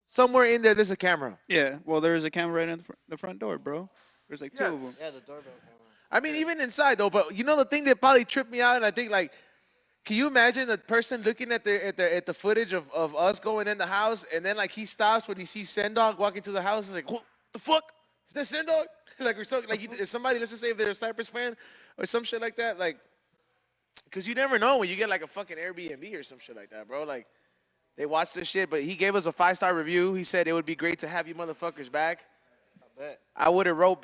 Somewhere in there, there's a camera. Yeah, well, there's a camera right in the front door, bro. There's like two of them. Yeah, the doorbell camera. I mean, even inside though. But you know the thing that probably tripped me out, and I think like, can you imagine the person looking at the footage of us going in the house, and then like he stops when he sees Sendog walking to the house, and like, what the fuck? Is that Sendog? Like, or so, like if somebody, let's just say if they're a Cypress fan or some shit like that, like, because you never know when you get like a fucking Airbnb or some shit like that, bro. Like, they watched this shit, but he gave us a 5-star review. He said it would be great to have you motherfuckers back. I bet. I would have wrote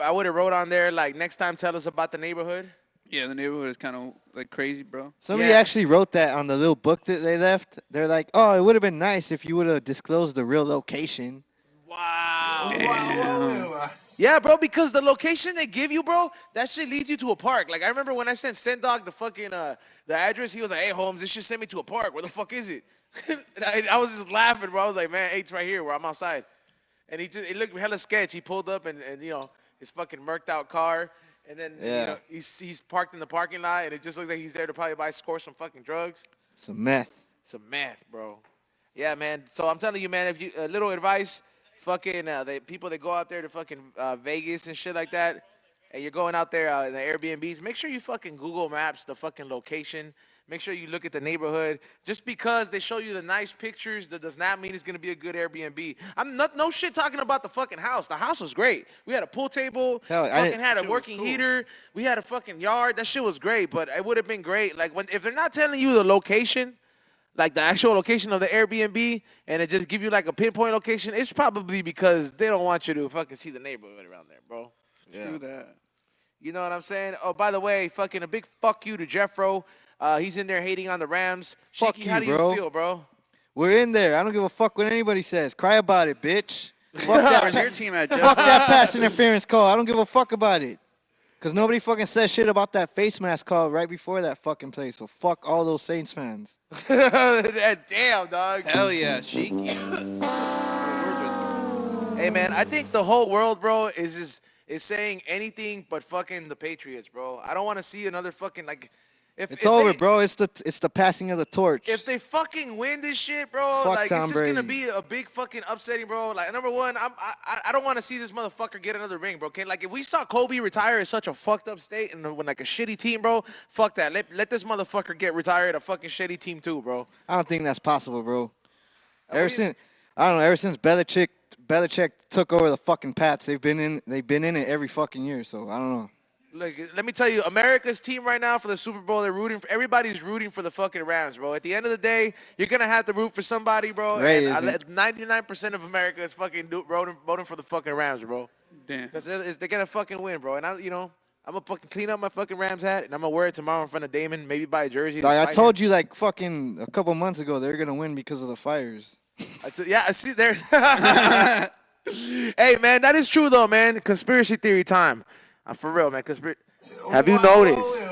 on there like, next time tell us about the neighborhood. Yeah, the neighborhood is kind of like crazy, bro. Somebody actually wrote that on the little book that they left. They're like, oh, it would have been nice if you would have disclosed the real location. Wow. Damn. Yeah, bro, because the location they give you, bro, that shit leads you to a park. Like, I remember when I sent Sendog the fucking, the address, he was like, hey, Holmes, this shit sent me to a park. Where the fuck is it? And I was just laughing, bro. I was like, man, it's right here where I'm outside. And it looked hella sketch. He pulled up and you know, his fucking murked out car. And then, you know, he's parked in the parking lot, and it just looks like he's there to probably score some fucking drugs. Some meth. Some meth, bro. Yeah, man. So I'm telling you, man, if you, little advice, fucking, the people that go out there to fucking Vegas and shit like that, and you're going out there in the Airbnbs, make sure you fucking Google Maps the fucking location. Make sure you look at the neighborhood. Just because they show you the nice pictures, that does not mean it's going to be a good Airbnb. I'm not no shit talking about the fucking house. The house was great. We had a pool table. Fucking had a working heater. We had a fucking yard. That shit was great, but it would have been great. Like, if they're not telling you the location, like the actual location of the Airbnb, and it just give you like a pinpoint location, it's probably because they don't want you to fucking see the neighborhood around there, bro. Yeah. True that. You know what I'm saying? Oh, by the way, fucking a big fuck you to Jeffro. He's in there hating on the Rams. Fuck Shaky, you, how do you bro. feel, bro? We're in there. I don't give a fuck what anybody says. Cry about it, bitch. Fuck that. Where's your team at, Jeff? Fuck that pass interference call. I don't give a fuck about it. Because nobody fucking says shit about that face mask call right before that fucking play. So fuck all those Saints fans. Damn, dog. Hell yeah, Sheiky. Hey, man, I think the whole world, bro, is saying anything but fucking the Patriots, bro. I don't want to see another fucking, like... It's over, bro. It's the passing of the torch. If they fucking win this shit, bro, Fuck like Tom it's just gonna Brady. be a big fucking upsetting, bro. Like, number one, I don't want to see this motherfucker get another ring, bro. Okay, like if we saw Kobe retire in such a fucked up state and when like a shitty team, bro, fuck that. Let this motherfucker get retired a fucking shitty team too, bro. I don't think that's possible, bro. Ever since Belichick took over the fucking Pats, they've been in it every fucking year. So I don't know. Look, let me tell you, America's team right now for the Super Bowl, everybody's rooting for the fucking Rams, bro. At the end of the day, you're going to have to root for somebody, bro. Ray and isn't. 99% of America is fucking voting for the fucking Rams, bro. Damn. Because they're going to fucking win, bro. And, I'm going to fucking clean up my fucking Rams hat, and I'm going to wear it tomorrow in front of Damon, maybe buy a jersey. Like, I told you like fucking a couple months ago they're going to win because of the fires. Yeah, I see there. Hey, man, that is true, though, man. Conspiracy theory time. For real, man. Have you noticed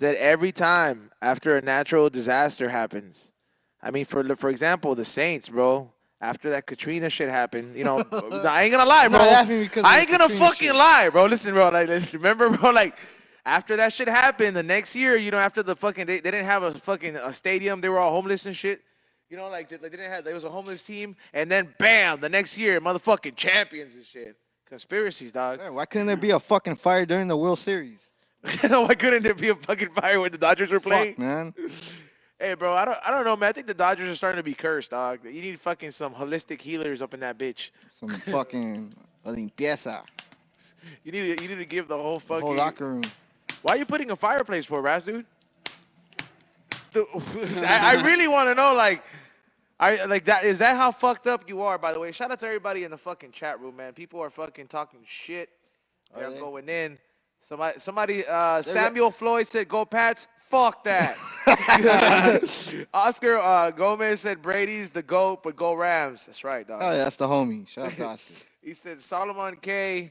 that every time after a natural disaster happens, I mean, for example, the Saints, bro, after that Katrina shit happened, I ain't gonna lie, bro. I ain't gonna fucking lie, bro. Listen, bro. Like, remember, bro, like, after that shit happened, the next year, after the fucking, they didn't have a stadium. They were all homeless and shit. Like, they didn't have, there was a homeless team. And then, bam, the next year, motherfucking champions and shit. Conspiracies, dog. Yeah, why couldn't there be a fucking fire during the World Series? Why couldn't there be a fucking fire when the Dodgers were playing? Fuck, man. Hey, bro, I don't know, man. I think the Dodgers are starting to be cursed, dog. You need fucking some holistic healers up in that bitch. Some fucking limpieza. You need to give the whole fucking... whole locker room. Why are you putting a fireplace for, Raz, dude? I really want to know, like... Is that how fucked up you are, by the way? Shout out to everybody in the fucking chat room, man. People are fucking talking shit. They're going in. Somebody Samuel Floyd said, go Pats. Fuck that. Oscar Gomez said, Brady's the GOAT, but go Rams. That's right, dog. Oh, yeah, that's the homie. Shout out to Oscar. He said, Solomon K.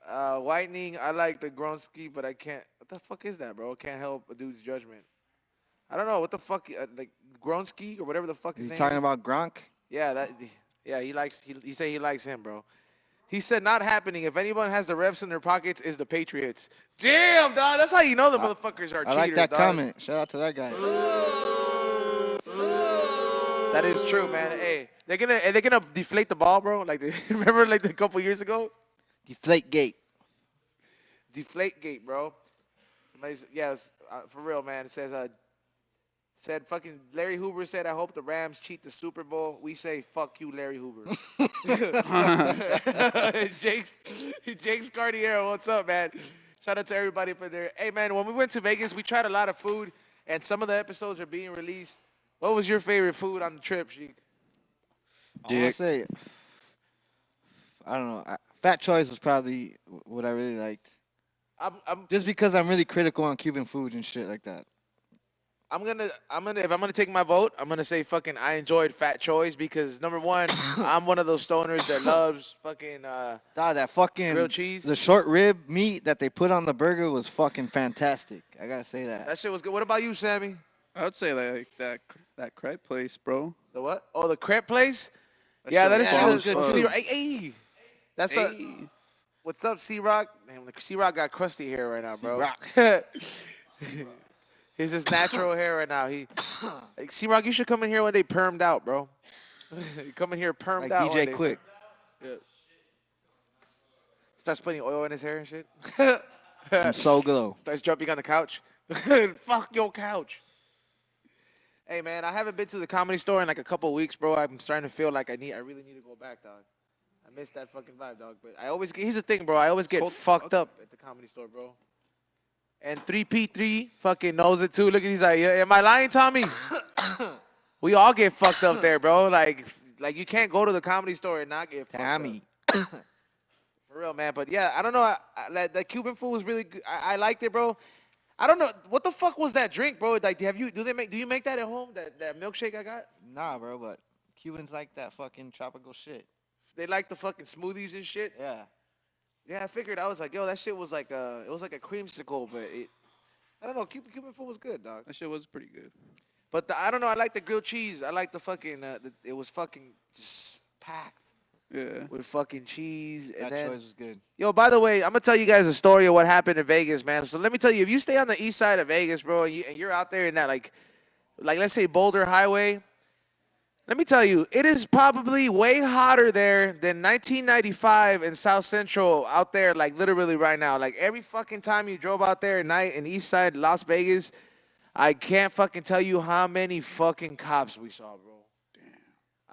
Whitening, I like the Gronsky, but I can't. What the fuck is that, bro? Can't help a dude's judgment. I don't know. What the fuck? Like, Gronsky or whatever the fuck his name is. He's talking about Gronk? Yeah, he said he likes him, bro. He said, not happening. If anyone has the refs in their pockets, is the Patriots. Damn, dog. That's how you know the motherfuckers are I cheaters, like that dog. comment. Shout out to that guy. That is true, man. Hey, they're gonna deflate the ball, bro. Like remember like a couple years ago? Deflate gate. Deflate gate, bro. Somebody's, for real, man. It said fucking Larry Hoover said, I hope the Rams cheat the Super Bowl. We say, fuck you, Larry Hoover. Jake's Cardiero, what's up, man? Shout out to everybody for their. Hey, man, when we went to Vegas, we tried a lot of food, and some of the episodes are being released. What was your favorite food on the trip, Sheik? I want to say, I don't know. Fat Choice was probably what I really liked. I'm Just because I'm really critical on Cuban food and shit like that. if I'm gonna take my vote, I'm gonna say fucking I enjoyed Fat Choice because number one, I'm one of those stoners that loves fucking That fucking grilled cheese. The short rib meat that they put on the burger was fucking fantastic. I gotta say that. That shit was good. What about you, Sammy? I would say like that crepe place, bro. The what? Oh, the crepe place? That Yeah, shit that is bomb as good. fuck. Hey, that's the. What's up, C-Rock? Damn, C-Rock got crusty hair right now, bro. He's just natural hair right now. C-Rock, you should come in here when they permed out, bro. You come in here permed Like out. DJ Quick. Yeah. Starts putting oil in his hair and shit. Some Soul Glow. Starts jumping on the couch. Fuck your couch. Hey, man, I haven't been to the Comedy Store in like a couple of weeks, bro. I'm starting to feel like I really need to go back, dog. I miss that fucking vibe, dog. But here's the thing, bro. I always get fucked up at the Comedy Store, bro. And 3P3 fucking knows it too. Look at he's like, yeah, am I lying, Tommy? We all get fucked up there, bro. Like you can't go to the Comedy Store and not get fucked Tommy. up. For real, man. But yeah, I don't know. That Cuban food was really good. I liked it, bro. I don't know what the fuck was that drink, bro. Like, do you make that at home? That milkshake I got? Nah, bro, but Cubans like that fucking tropical shit. They like the fucking smoothies and shit. Yeah. Yeah, I figured. I was like, yo, that shit was like it was like a creamsicle, but I don't know. Cuban food was good, dog. That shit was pretty good. But I don't know. I like the grilled cheese. I like the fucking. It was fucking just packed. Yeah. With fucking cheese. And That then, choice was good. yo, by the way, I'm gonna tell you guys a story of what happened in Vegas, man. So let me tell you, if you stay on the east side of Vegas, bro, and you're out there in that like let's say Boulder Highway, let me tell you, it is probably way hotter there than 1995 in South Central out there, like literally right now. Like every fucking time you drove out there at night in east side Las Vegas, I can't fucking tell you how many fucking cops we saw, bro.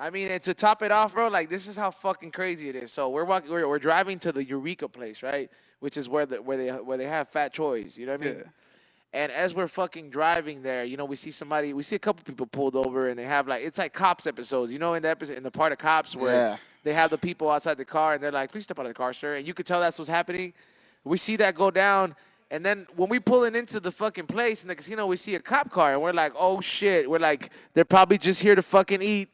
I mean, and to top it off, bro, like this is how fucking crazy it is. So we're driving to the Eureka place, right? Which is where they have Fat Choi's, you know what I mean? Yeah. And as we're fucking driving there, you know, we see a couple people pulled over, and they have like it's like Cops episodes, you know, in the part of Cops where they have the people outside the car, and they're like, "Please step out of the car, sir," and you could tell that's what's happening. We see that go down. And then when we pulling into the fucking place in the casino, we see a cop car, and we're like, "Oh shit!" We're like, "They're probably just here to fucking eat."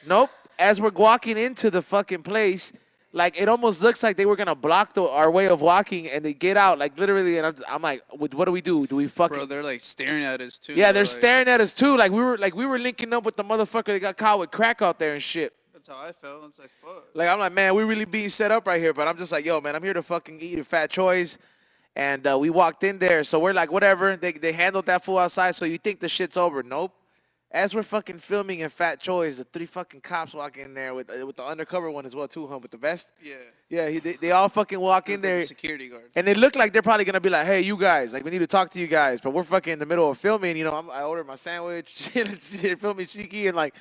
Nope. As we're walking into the fucking place, like it almost looks like they were gonna block our way of walking, and they get out like literally. And I'm like, "What do we do? Do we fucking?" Bro, they're like staring at us too. Yeah, they're like, staring at us too. Like we were linking up with the motherfucker that got caught with crack out there and shit. That's how I felt. It's like fuck. Like I'm like, man, we really being set up right here. But I'm just like, yo, man, I'm here to fucking eat a Fat Choi's. And we walked in there, so we're like, whatever. They handled that fool outside, so you think the shit's over. Nope. As we're fucking filming in Fat Choi's, the 3 fucking cops walk in there with the undercover one as well too, with the vest. Yeah. Yeah, they all fucking walk in there. Security guards. And it looked like they're probably gonna be like, "Hey, you guys, like we need to talk to you guys," but we're fucking in the middle of filming. You know, I ordered my sandwich, they're filming cheeky, and like,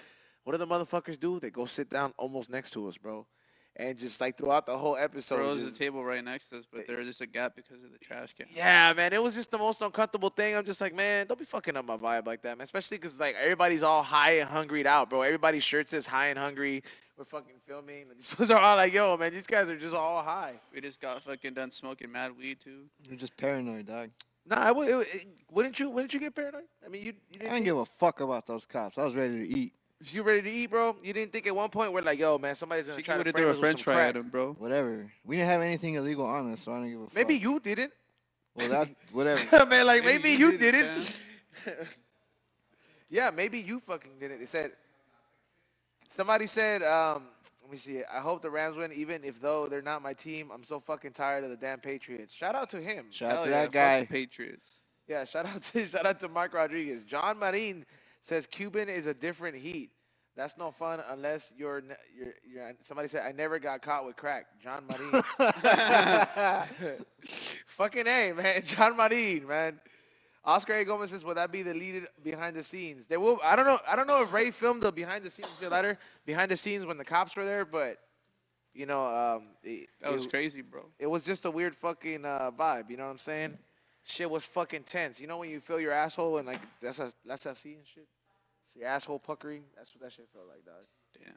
what do the motherfuckers do? They go sit down almost next to us, bro, and just like throughout the whole episode. Bro, there's a table right next to us, but there's just a gap because of the trash can. Yeah, man, it was just the most uncomfortable thing. I'm just like, man, don't be fucking up my vibe like that, man. Especially because like everybody's all high and hungried out, bro. Everybody's shirt says high and hungry. We're fucking filming. These fools are all like, yo, man, these guys are just all high. We just got fucking done smoking mad weed too. You're just paranoid, dog. Nah, wouldn't you get paranoid? I mean, you I didn't didn't give a fuck about those cops. I was ready to eat. You ready to eat, bro? You didn't think at one point we're like, yo, man, somebody's gonna try to do frame a us with French some fry crack. at him, bro. Whatever. We didn't have anything illegal on us, so I didn't give a fuck. Maybe you didn't. Well, that's whatever. Man, like maybe you did it, didn't. Yeah, maybe you fucking didn't. It said somebody said Let me see. I hope the Rams win, even if though they're not my team. I'm so fucking tired of the damn Patriots. Shout out to him. Shout out Hell to yeah, that guy. Fuck the Patriots. Yeah, shout out to Mark Rodriguez. John Marin says Cuban is a different heat. That's no fun unless you're somebody said I never got caught with crack. John Marin. Fucking A, man. John Marin, man. Oscar A. Gomez says, will that be deleted behind the scenes? They will. I don't know. I don't know if Ray filmed the behind the scenes letter behind the scenes when the cops were there, but you know, That was crazy, bro. it was just a weird fucking vibe. You know what I'm saying? Shit was fucking tense. You know when you feel your asshole and like that's a scene and shit. It's your asshole puckering. That's what that shit felt like, dog. Damn.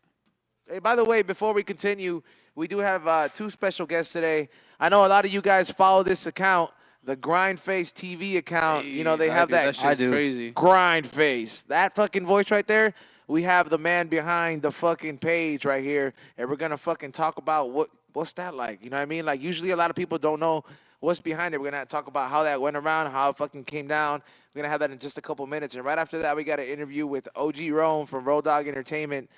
Hey, by the way, before we continue, we do have two special guests today. I know a lot of you guys follow this account, the Grindface TV account. You know, they have that That shit's crazy. Grindface. That fucking voice right there. We have the man behind the fucking page right here, and we're gonna fucking talk about what's that like. You know what I mean? Like usually a lot of people don't know what's behind it. We're gonna talk about how that went around, how it fucking came down. We're gonna have that in just a couple minutes, and right after that, we got an interview with OG Rome from Rowdoggs Entertainment.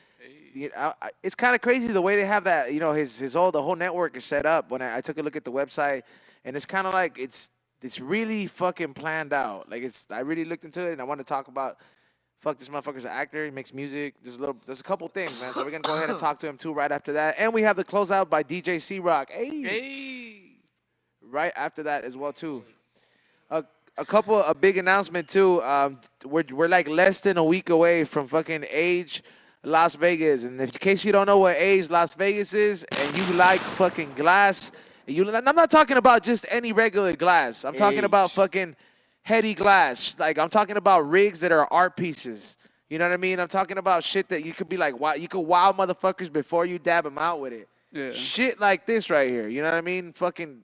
You know, it's kind of crazy the way they have that. You know, the whole network is set up. When I took a look at the website, and it's kind of like it's really fucking planned out. Like I really looked into it, and I want to talk about. Fuck, this motherfucker's an actor. He makes music. There's a couple things, man. So we're gonna go ahead and talk to him too right after that. And we have the closeout by DJ C-Rock. Hey. Right after that as well too. A big announcement too. We're like less than a week away from fucking Age Las Vegas, and in case you don't know what Age Las Vegas is, and you like fucking glass, and I'm not talking about just any regular glass. I'm talking about fucking heady glass. Like I'm talking about rigs that are art pieces. You know what I mean? I'm talking about shit that you could be like, wow, you could wow motherfuckers before you dab them out with it. Yeah. Shit like this right here. You know what I mean? Fucking,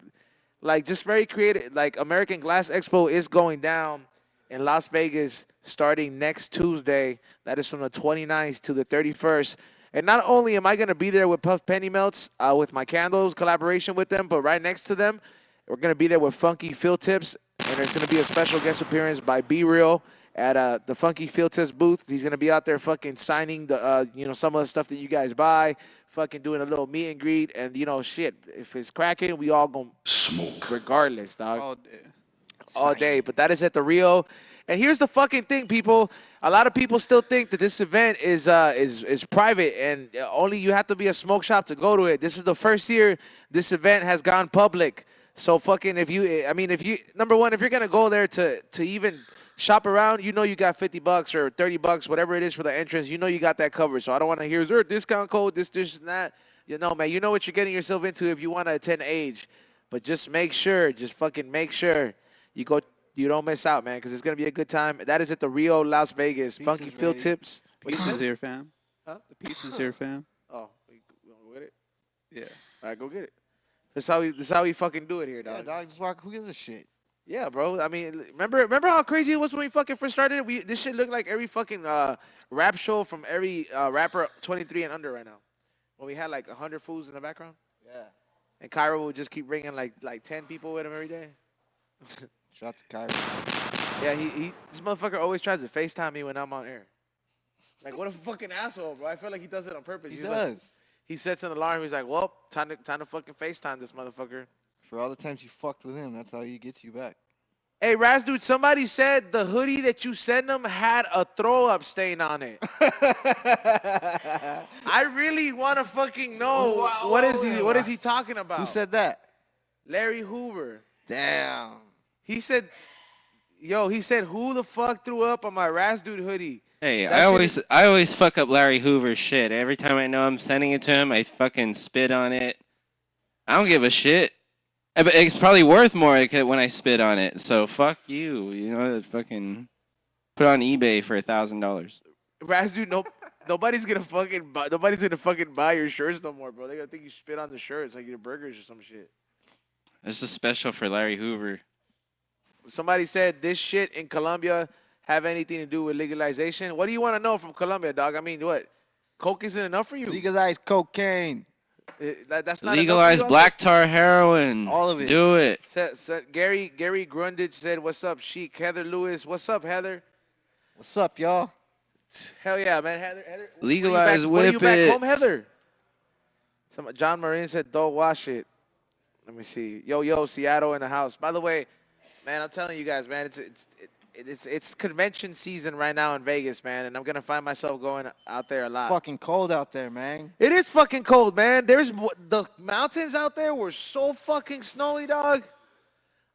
like just very creative. Like American Glass Expo is going down in Las Vegas starting next Tuesday. That is from the 29th to the 31st. And not only am I going to be there with Puff Penny Melts with my candles collaboration with them, but right next to them, we're going to be there with Funky Phil Tips. And there's going to be a special guest appearance by Be Real at the Funky Phil Tips booth. He's going to be out there fucking signing the, some of the stuff that you guys buy, fucking doing a little meet and greet. And, shit, if it's cracking, we all going to smoke regardless, dog. All day. All day. But that is at the Rio. And here's the fucking thing, people. A lot of people still think that this event is private and only you have to be a smoke shop to go to it. This is the first year this event has gone public. So fucking number one, if you're going to go there to even shop around, you got $50 or $30, whatever it is for the entrance, you got that covered. So I don't want to hear, is there a discount code, this, and that? Man, you know what you're getting yourself into if you want to attend Age. But just fucking make sure you don't miss out, man, because it's going to be a good time. That is at the Rio, Las Vegas. Pizza's Funky Phil ready. Tips. Pizza's here, fam. Huh? The pizza's here, fam. Oh, you want to go get it? Yeah. All right, go get it. This is how we fucking do it here, dog. Yeah, dog, just walk. Who gives a shit? Yeah, bro. I mean, remember how crazy it was when we fucking first started? This shit looked like every fucking rap show from every rapper 23 and under right now. When we had like 100 fools in the background. Yeah. And Cairo would just keep bringing like 10 people with him every day. Shout out to Kyrie. Yeah, this motherfucker always tries to FaceTime me when I'm on air. Like, what a fucking asshole, bro. I feel like he does it on purpose. He does. Like, he sets an alarm. He's like, well, time to fucking FaceTime this motherfucker. For all the times you fucked with him, that's how he gets you back. Hey, Raz, dude, somebody said the hoodie that you sent him had a throw-up stain on it. I really want to fucking know what is he talking about? Who said that? Larry Hoover. Damn. He said, who the fuck threw up on my Raz dude hoodie? Hey, That shit I always fuck up Larry Hoover's shit. Every time I know I'm sending it to him, I fucking spit on it. I don't give a shit. But it's probably worth more when I spit on it. So fuck you. Fucking put it on eBay for $1,000. Raz dude, nobody's gonna fucking buy your shirts no more, bro. They're gonna think you spit on the shirts like your burgers or some shit. This is special for Larry Hoover. Somebody said this shit in Colombia have anything to do with legalization. What do you want to know from Colombia, dog? I mean, what? Coke isn't enough for you? Legalize cocaine. That's not Legalize enough for you, black tar heroin. All of it. Do it. Gary Grundage said, "What's up, Sheik?" Heather Lewis, what's up, Heather? What's up, y'all? Hell yeah, man, Heather. Legalize when are you whip back it. home, Heather? John Marine said, "Don't wash it." Let me see. Yo, Seattle in the house. By the way, man, I'm telling you guys, man, it's convention season right now in Vegas, man, and I'm gonna find myself going out there a lot. Fucking cold out there, man. It is fucking cold, man. The mountains out there were so fucking snowy, dog.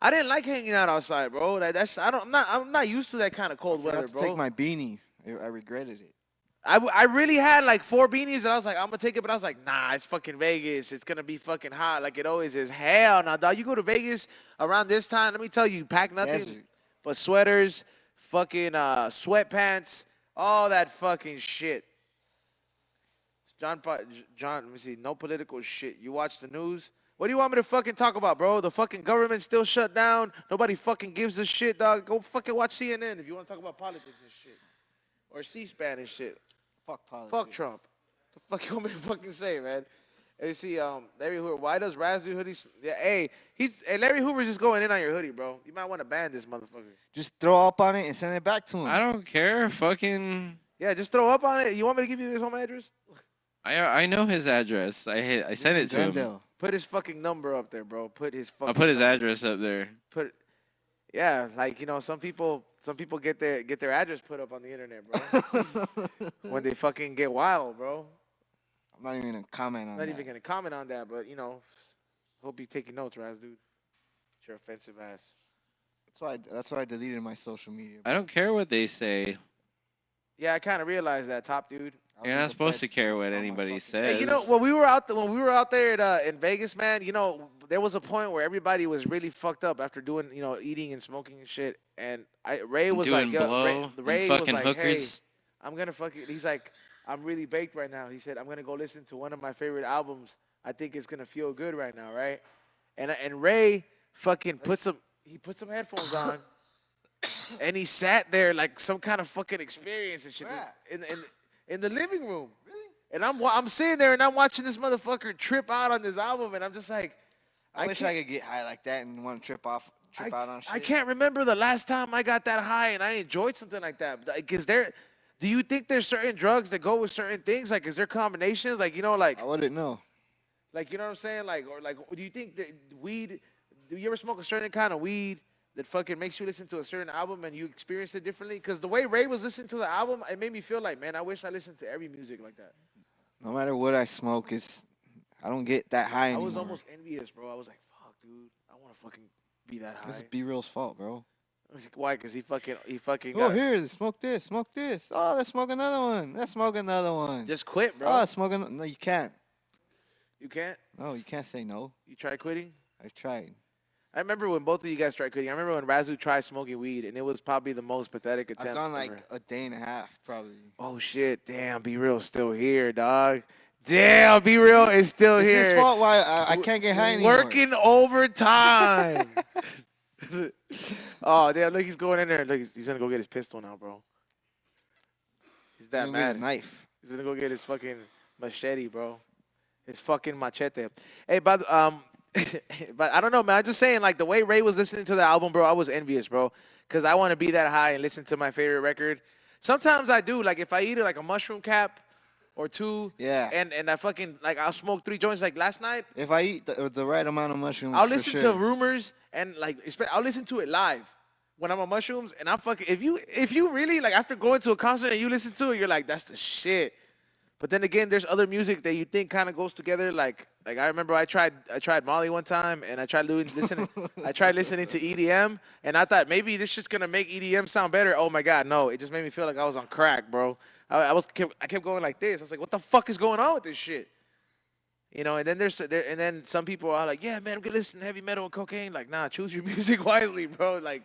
I didn't like hanging out outside, bro. I'm not used to that kind of cold I weather, forgot to bro. take my beanie. I regretted it. I really had like 4 beanies that I was like, I'm gonna take it, but I was like, nah, it's fucking Vegas. It's gonna be fucking hot like it always is. Hell no, dog. You go to Vegas around this time, let me tell you, pack nothing Desert. but sweaters, fucking sweatpants, all that fucking shit. John, let me see, no political shit. You watch the news? What do you want me to fucking talk about, bro? The fucking government's still shut down. Nobody fucking gives a shit, dog. Go fucking watch CNN if you want to talk about politics and shit. Or C-SPAN and shit. Fuck politics. Fuck Trump. The fuck you want me to fucking say, man? And you see, Larry Hoover, why does Raz do hoodies? Yeah, hey, Larry Hoover's just going in on your hoodie, bro. You might want to ban this motherfucker. Just throw up on it and send it back to him. I don't care. Fucking. Yeah, just throw up on it. You want me to give you his home address? I know his address. I sent it to him. Glendale. Put his fucking number up there, bro. Put his fucking. I'll put his number. address up there. Yeah, like some people get their address put up on the internet, bro. When they fucking get wild, bro. I'm not even gonna comment on I'm that. not even gonna comment on that, but hope you're taking notes, Raz, dude. You're offensive ass. That's why I deleted my social media. I don't care what they say. Yeah, I kind of realized that, top dude. You're not supposed to care what anybody says. Hey, when we were out there in Vegas, man, there was a point where everybody was really fucked up after doing, eating and smoking and shit. And Ray was doing like, blow Ray and was fucking like, hookers. hey, I'm gonna fucking. He's like, I'm really baked right now. He said, I'm gonna go listen to one of my favorite albums. I think it's gonna feel good right now, right? And Ray fucking put some headphones on, and he sat there like some kind of fucking experience and shit in the living room. Really? And I'm sitting there and I'm watching this motherfucker trip out on this album, and I'm just like, I wish I could get high like that and want to trip out on shit. I can't remember the last time I got that high and I enjoyed something like that. Like, do you think there's certain drugs that go with certain things? Like, is there combinations? Like, I wouldn't know. Like, you know what I'm saying? Like, or like, do you think that weed? Do you ever smoke a certain kind of weed that fucking makes you listen to a certain album and you experience it differently? Because the way Ray was listening to the album, it made me feel like, man, I wish I listened to every music like that. No matter what I smoke, I don't get that high anymore. I was almost envious, bro. I was like, fuck, dude, I want to fucking be that high. This is B-Real's fault, bro. I was like, why? Because he fucking. Oh, here, smoke this. Oh, let's smoke another one. Let's smoke another one. Just quit, bro. Oh, no, you can't. You can't? No, you can't say no. You try quitting? I've tried. I remember when both of you guys tried quitting. I remember when Razu tried smoking weed, and it was probably the most pathetic attempt. I've gone like ever. a day and a half, probably. Oh shit! Damn, Be Real still here, dog. Damn, Be Real is still It's here. his fault why I can't get high anymore. Working overtime. Oh damn! Look, he's going in there. Look, he's gonna go get his pistol now, bro. He's that With mad. his knife. He's gonna go get his fucking machete, bro. His fucking machete. Hey, but I don't know, man. I'm just saying, like, the way Ray was listening to the album, bro, I was envious, bro. Because I want to be that high and listen to my favorite record. Sometimes I do. Like, if I eat like a mushroom cap or two. Yeah. And I fucking, like, I'll smoke 3 joints. Like, last night. If I eat the right amount of mushrooms, I'll for listen sure. to Rumors and, like, I'll listen to it live when I'm on mushrooms. And I'm fucking, if you really, like, after going to a concert and you listen to it, you're like, that's the shit. But then again, there's other music that you think kind of goes together. Like I remember I tried Molly one time, and I tried listening to EDM, and I thought maybe this shit's gonna make EDM sound better. Oh my God, no! It just made me feel like I was on crack, bro. I kept going like this. I was like, what the fuck is going on with this shit? And then and then some people are like, yeah, man, I'm gonna listen to heavy metal and cocaine. Like, nah, choose your music wisely, bro. Like,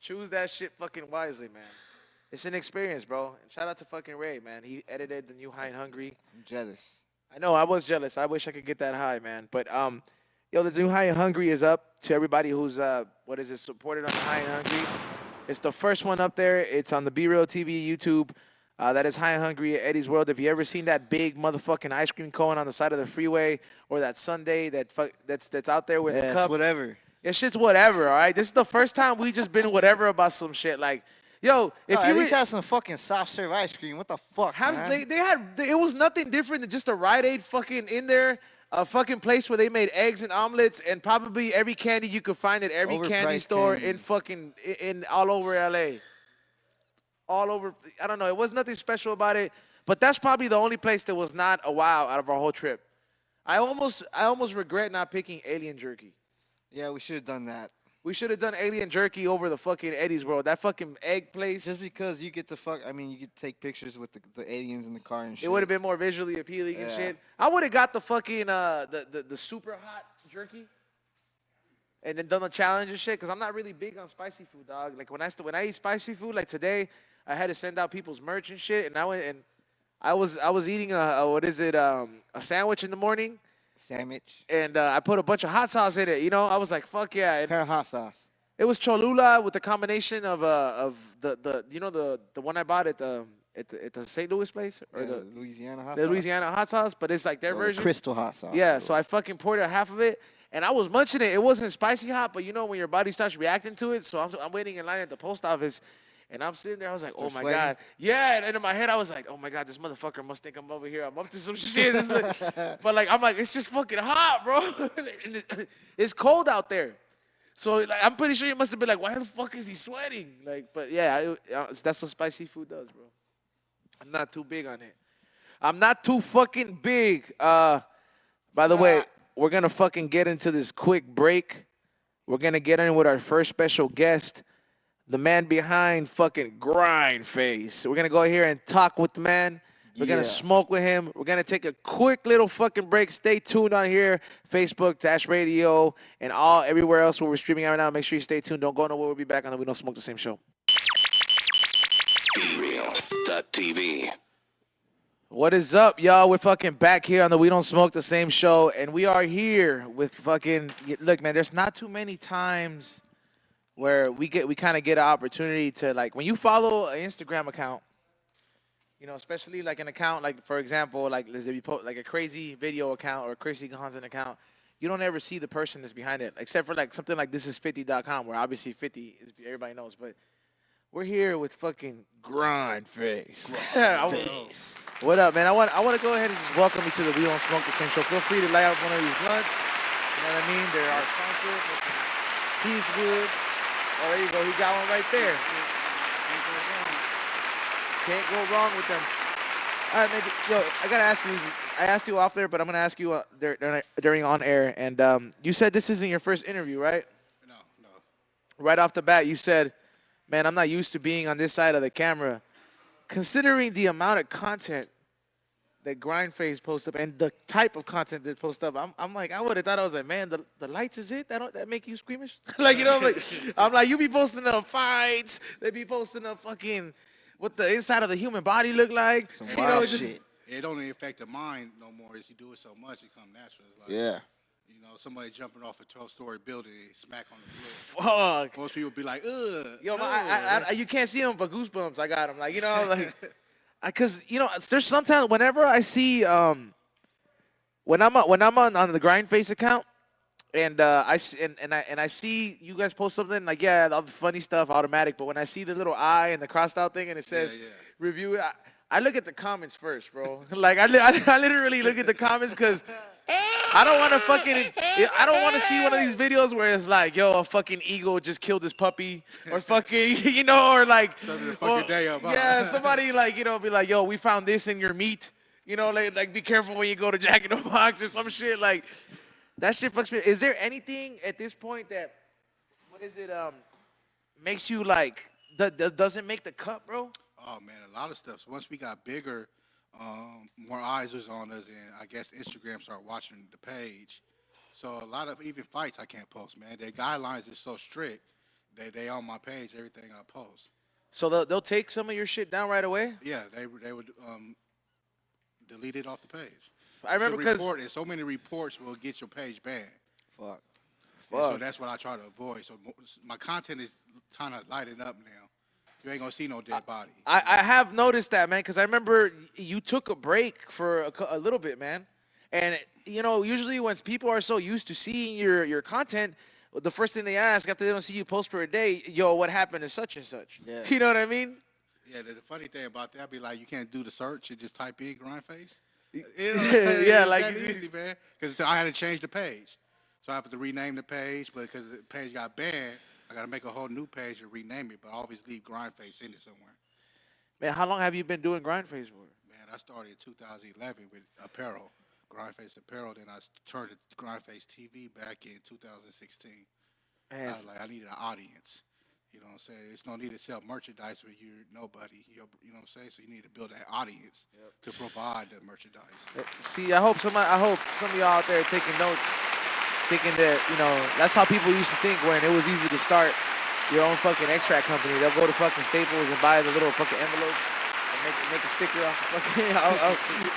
choose that shit fucking wisely, man. It's an experience, bro. And shout out to fucking Ray, man. He edited the new High and Hungry. I'm jealous. I know, I was jealous. I wish I could get that high, man. But the new High and Hungry is up to everybody who's supported on High and Hungry. It's the first one up there. It's on the Be Real TV YouTube. That is High and Hungry at Eddie's World. If you ever seen that big motherfucking ice cream cone on the side of the freeway, or that sundae that's out there with the cup, whatever. It shit's whatever. All right, this is the first time we just been whatever about some shit. Like, yo, if No, you at least have some fucking soft serve ice cream. What the fuck, man? it was nothing different than just a Rite Aid fucking in there. a fucking place where they made eggs and omelets and probably every candy you could find at every candy Overpriced store candy. in fucking in all over LA. All over. I don't know. It was nothing special about it, but that's probably the only place that was not a wow out of our whole trip. I almost regret not picking alien jerky. Yeah, we should have done that. We should have done alien jerky over the fucking Eddie's World. That fucking egg place. Just because you get to you get to take pictures with the aliens in the car and shit. It would have been more visually appealing and Yeah. shit. I would have got the fucking the super hot jerky, and then done the challenge and shit. Cause I'm not really big on spicy food, dog. Like when I eat spicy food, like today, I had to send out people's merch and shit, and I went and I was eating a sandwich in the morning, Sandwich. and I put a bunch of hot sauce in it. You know, I was like, fuck yeah. And Kind of hot sauce. it was Cholula with the combination of the you know the one I bought at the St. Louis place or Yeah, the Louisiana hot the sauce. Louisiana hot sauce, but it's like their Or the version. crystal hot sauce. Yeah, so I fucking poured out half of it, and I was munching it. It wasn't spicy hot, but you know when your body starts reacting to it. So I'm waiting in line at the post office, and I'm sitting there. I was like, oh Start my sweating? god, yeah. And then in my head, I was like, oh my god, this motherfucker must think I'm over here. I'm up to some shit. But like, I'm like, it's just fucking hot, bro. And it's cold out there. So like, I'm pretty sure you must have been like, why the fuck is he sweating? Like, but yeah, that's what spicy food does, bro. I'm not too big on it. I'm not too fucking big. By the way, we're gonna fucking get into this quick break. We're gonna get in with our first special guest, the man behind fucking Grindface. We're gonna go here and talk with the man. We're gonna Yeah. smoke with him. We're gonna take a quick little fucking break. Stay tuned on here, Facebook, Radio, and everywhere else where we're streaming out right now. Make sure you stay tuned. Don't go nowhere. We'll be back on the We Don't Smoke the Same show. BeReal.tv. What is up, y'all? We're fucking back here on the We Don't Smoke the Same show, and we are here with fucking look, man. There's not too many times where we kind of get an opportunity to like when you follow an Instagram account, you know, especially like an account like for example like if you post like a crazy video account or a crazy content account, you don't ever see the person that's behind it, except for like something like thisis50.com where obviously 50 is everybody knows, but. We're here with fucking Grindface. What up, man? I want to go ahead and just welcome you to the We Don't Smoke the Same show. Feel free to light up one of these blunts. You know what I mean? They're our sponsor. He's good. Oh, there you go. He got one right there. Can't go wrong with them. All right, man. Yo, I gotta ask you. I asked you off there, but I'm gonna ask you during on air. And you said this isn't your first interview, right? No. Right off the bat, you said, man, I'm not used to being on this side of the camera. Considering the amount of content that Grindface posts up and the type of content that posts up, I'm like, I would have thought I was like, man, the lights is it? That make you squeamish? Like, you know, I'm like, you be posting the fights, they be posting the fucking what the inside of the human body look like. Some You wild know, just- shit. It don't even affect the mind no more. As you do it so much, it come natural. It's like, Yeah. you know, somebody jumping off a 12-story building, and smack on the floor. Fuck. Most people be like, ugh. Yo, ugh. you can't see them, but goosebumps. I got them. Like, you know, like, cause you know, there's sometimes whenever I see when I'm on the Grindface account, and I see you guys post something like all the funny stuff automatic, but when I see the little eye and the crossed out thing and it says Yeah. review it, I look at the comments first, bro. Like I literally look at the comments because I don't want to see one of these videos where it's like, yo, a fucking eagle just killed his puppy, or fucking, you know, or like, Something to fuck your day up, huh? yeah, somebody like, you know, be like, yo, we found this in your meat, you know, like be careful when you go to Jack in the Box or some shit. Like that shit fucks me. Is there anything at this point that, makes you like doesn't make the cut, bro? Oh man, a lot of stuff. So once we got bigger, more eyes was on us, and I guess Instagram started watching the page. So a lot of even fights I can't post, man. Their guidelines is so strict. They on my page, everything I post. So they'll take some of your shit down right away. Yeah, they would delete it off the page. I remember because and so many reports will get your page banned. Fuck. And so that's what I try to avoid. So my content is kind of lighting up now. You ain't gonna see no dead body. I have noticed that, man, because I remember you took a break for a little bit, man. And, you know, usually when people are so used to seeing your content, the first thing they ask after they don't see you post per day, yo, what happened to such and such? Yeah. You know what I mean? Yeah, the funny thing about that, I'd be like, you can't do the search and just type in Grindface. You know, Yeah, it's like that easy, man. Because I had to change the page, so I have to rename the page. But because the page got banned, I got to make a whole new page and rename it. But I always leave Grindface in it somewhere. Man, how long have you been doing Grindface for? Man, I started in 2011 with apparel, Grindface apparel. Then I turned to Grindface TV back in 2016. Man, I was like, I needed an audience. You know what I'm saying? It's no need to sell merchandise when you're nobody. You know what I'm saying? So you need to build that audience to provide the merchandise. see, I hope some of y'all out there taking notes, thinking that, that's how people used to think when it was easy to start your own fucking extract company. They'll go to fucking Staples and buy the little fucking envelope and make a sticker off the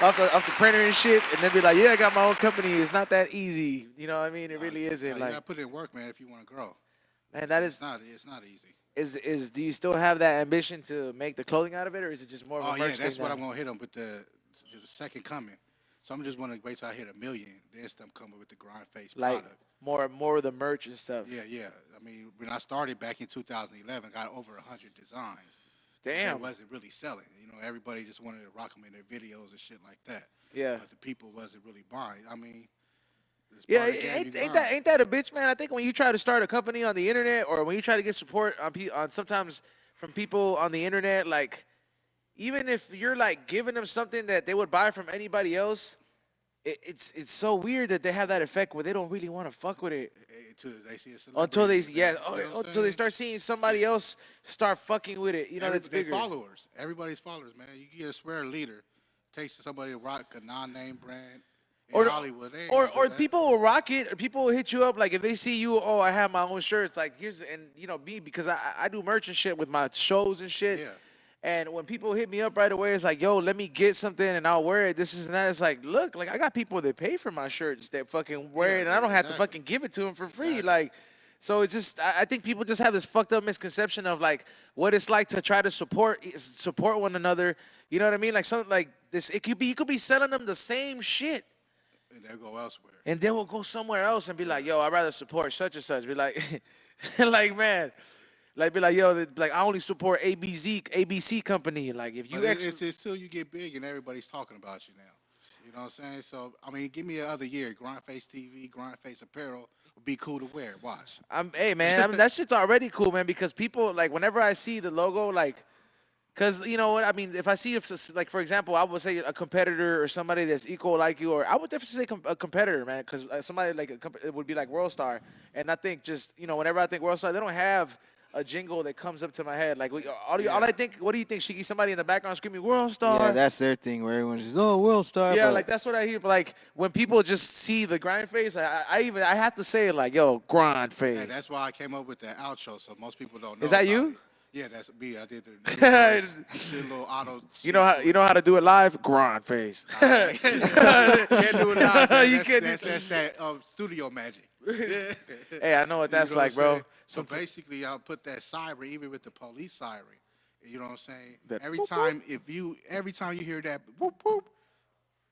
fucking off the printer and shit, and then be like, yeah, I got my own company. It's not that easy. You know what I mean? It really isn't. You Like, gotta put in work, man, if you want to grow. man, that is. It's not easy. Do you still have that ambition to make the clothing out of it, or is it just more of a Oh yeah, merch that's thing what now? I'm gonna hit them with the second coming. So I'm just want to wait till I hit 1 million, then start coming with the Grindface Like product. more of the merch and stuff. Yeah. I mean, when I started back in 2011, got over 100 designs. Damn. It wasn't really selling. Everybody just wanted to rock them in their videos and shit like that. Yeah. But the people wasn't really buying. I mean, it's Yeah, part of the game you ain't that a bitch, man? I think when you try to start a company on the internet, or when you try to get support on sometimes from people on the internet, like even if you're like giving them something that they would buy from anybody else, it's so weird that they have that effect where they don't really want to fuck with it until they see a until they celebrity, you know what I'm until they saying? start seeing somebody else start fucking with it. That's They bigger. followers. Everybody's followers, man. You get a swear leader. Takes somebody to rock a non-name brand in Or- Hollywood. They ain't Or gonna do that. people will rock it, or people will hit you up like if they see you, oh, I have my own shirts. Like me, because I do merch and shit with my shows and shit. Yeah. And when people hit me up right away, it's like, yo, let me get something and I'll wear it. This is and that. It's like, look, like I got people that pay for my shirts that fucking wear it, and I don't have to exactly. fucking give it to them for free. Exactly. Like, so it's just, I think people just have this fucked up misconception of like what it's like to try to support one another. You know what I mean? Like something like this, you could be selling them the same shit, And they'll go elsewhere. and then we'll go somewhere else and be like, yo, I'd rather support such and such. Be like, like, man. Like, be like, yo, like, I only support ABC company. Like, if you But it's till you get big and everybody's talking about you now. You know what I'm saying? So, I mean, give me another year. Grindface TV, Grindface apparel would be cool to wear. Watch. Hey, man, I mean, that shit's already cool, man, because people, like, whenever I see the logo, like, because, you know what, I mean, if I see, like, for example, I would say a competitor or somebody that's equal like you, or I would definitely say a competitor, man, because somebody like it would be like World Star. And I think just, whenever I think World Star, they don't have a jingle that comes up to my head. Like, all I think, what do you think, Shiki? Somebody in the background screaming, World Star? Yeah, that's their thing where everyone just, oh, World Star. Yeah, but like that's what I hear. But like when people just see the grind face, I have to say it like, yo, grind face. And that's why I came up with that outro, so most people don't know. Is that about you? it. Yeah, that's me. I did the did a little auto. You know how to do it live? Grind face. Can't do it live, man. You can't do- That's that studio magic. Hey, I know what that's You know like, what I'm bro. saying? So basically, I'll put that siren, even with the police siren. You know what I'm saying? That Every boop, time you hear that whoop whoop,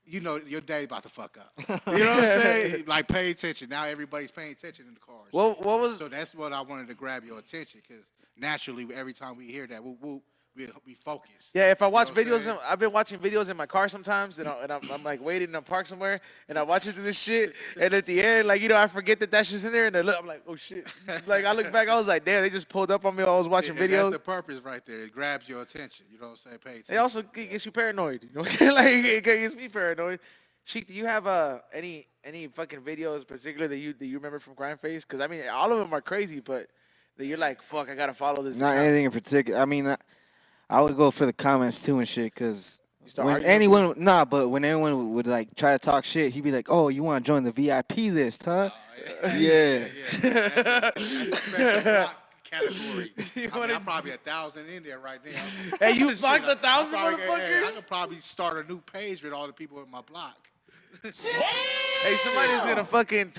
you know your day about to fuck up. You know what I'm saying? Like, pay attention. Now everybody's paying attention in the cars. What was? So that's what I wanted to grab your attention, because naturally, every time we hear that whoop whoop, we focus. Yeah, if I watch know what I'm videos, saying? I've been watching videos in my car sometimes, and I'm like waiting in a park somewhere, and I watch it through this shit, and at the end, like, I forget that shit's in there, and I'm like, oh shit. Like, I look back, I was like, damn, they just pulled up on me while I was watching And videos. that's the purpose right there. It grabs your attention. You know what I'm saying? Pay attention. It also gets you paranoid. Like, it gets me paranoid. Sheik, do you have any fucking videos particularly that you remember from Grindface? Because I mean, all of them are crazy, but that you're like, fuck, I gotta follow this. not account. anything in particular. I mean, I would go for the comments too and shit, because start when arguing anyone, but when anyone would like try to talk shit, he'd be like, oh, you want to join the VIP list, huh? Yeah. That's the special block category. You I mean, wanna- I'm probably 1,000 in there right now. Hey, you Shit, blocked I 1,000 probably could- hey, I motherfuckers? could probably start a new page with all the people in my block. Hey, somebody's gonna fucking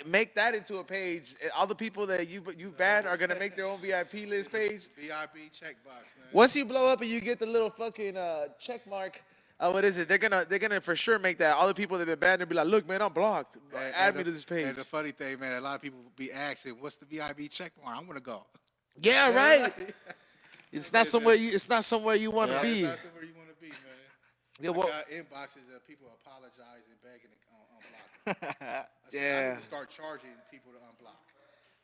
make that into a page. All the people that you've banned are gonna make their own VIP list page. VIP checkbox, man. Once you blow up and you get the little fucking check mark, what is it? They're gonna for sure make that. All the people that have been banned will be like, look, man, I'm blocked. Add me to this page. And the funny thing, man, a lot of people be asking, what's the VIP checkmark? I want to go. Yeah, right. It's not somewhere you want to Yeah, be. That's where you want to be, man. Yeah, I well, got inboxes of people apologizing, begging to unblock them. I said, I yeah, need to start charging people to unblock.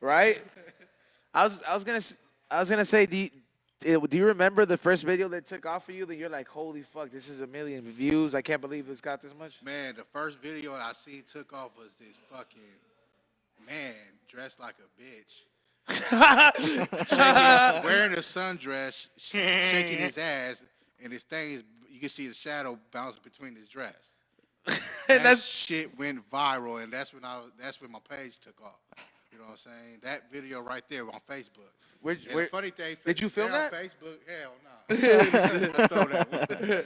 right. I was gonna say, do you remember the first video that took off for you? That you're like, holy fuck, this is a million views. I can't believe it's got this much. Man, the first video I seen took off was this fucking man dressed like a bitch. Wearing a sundress, shaking his ass, and his things, you can see the shadow bouncing between his dress. And That shit went viral, and that's when my page took off. You know what I'm saying? That video right there on Facebook. Where, And the funny thing, did you film now that? Facebook, hell nah. I stole that one.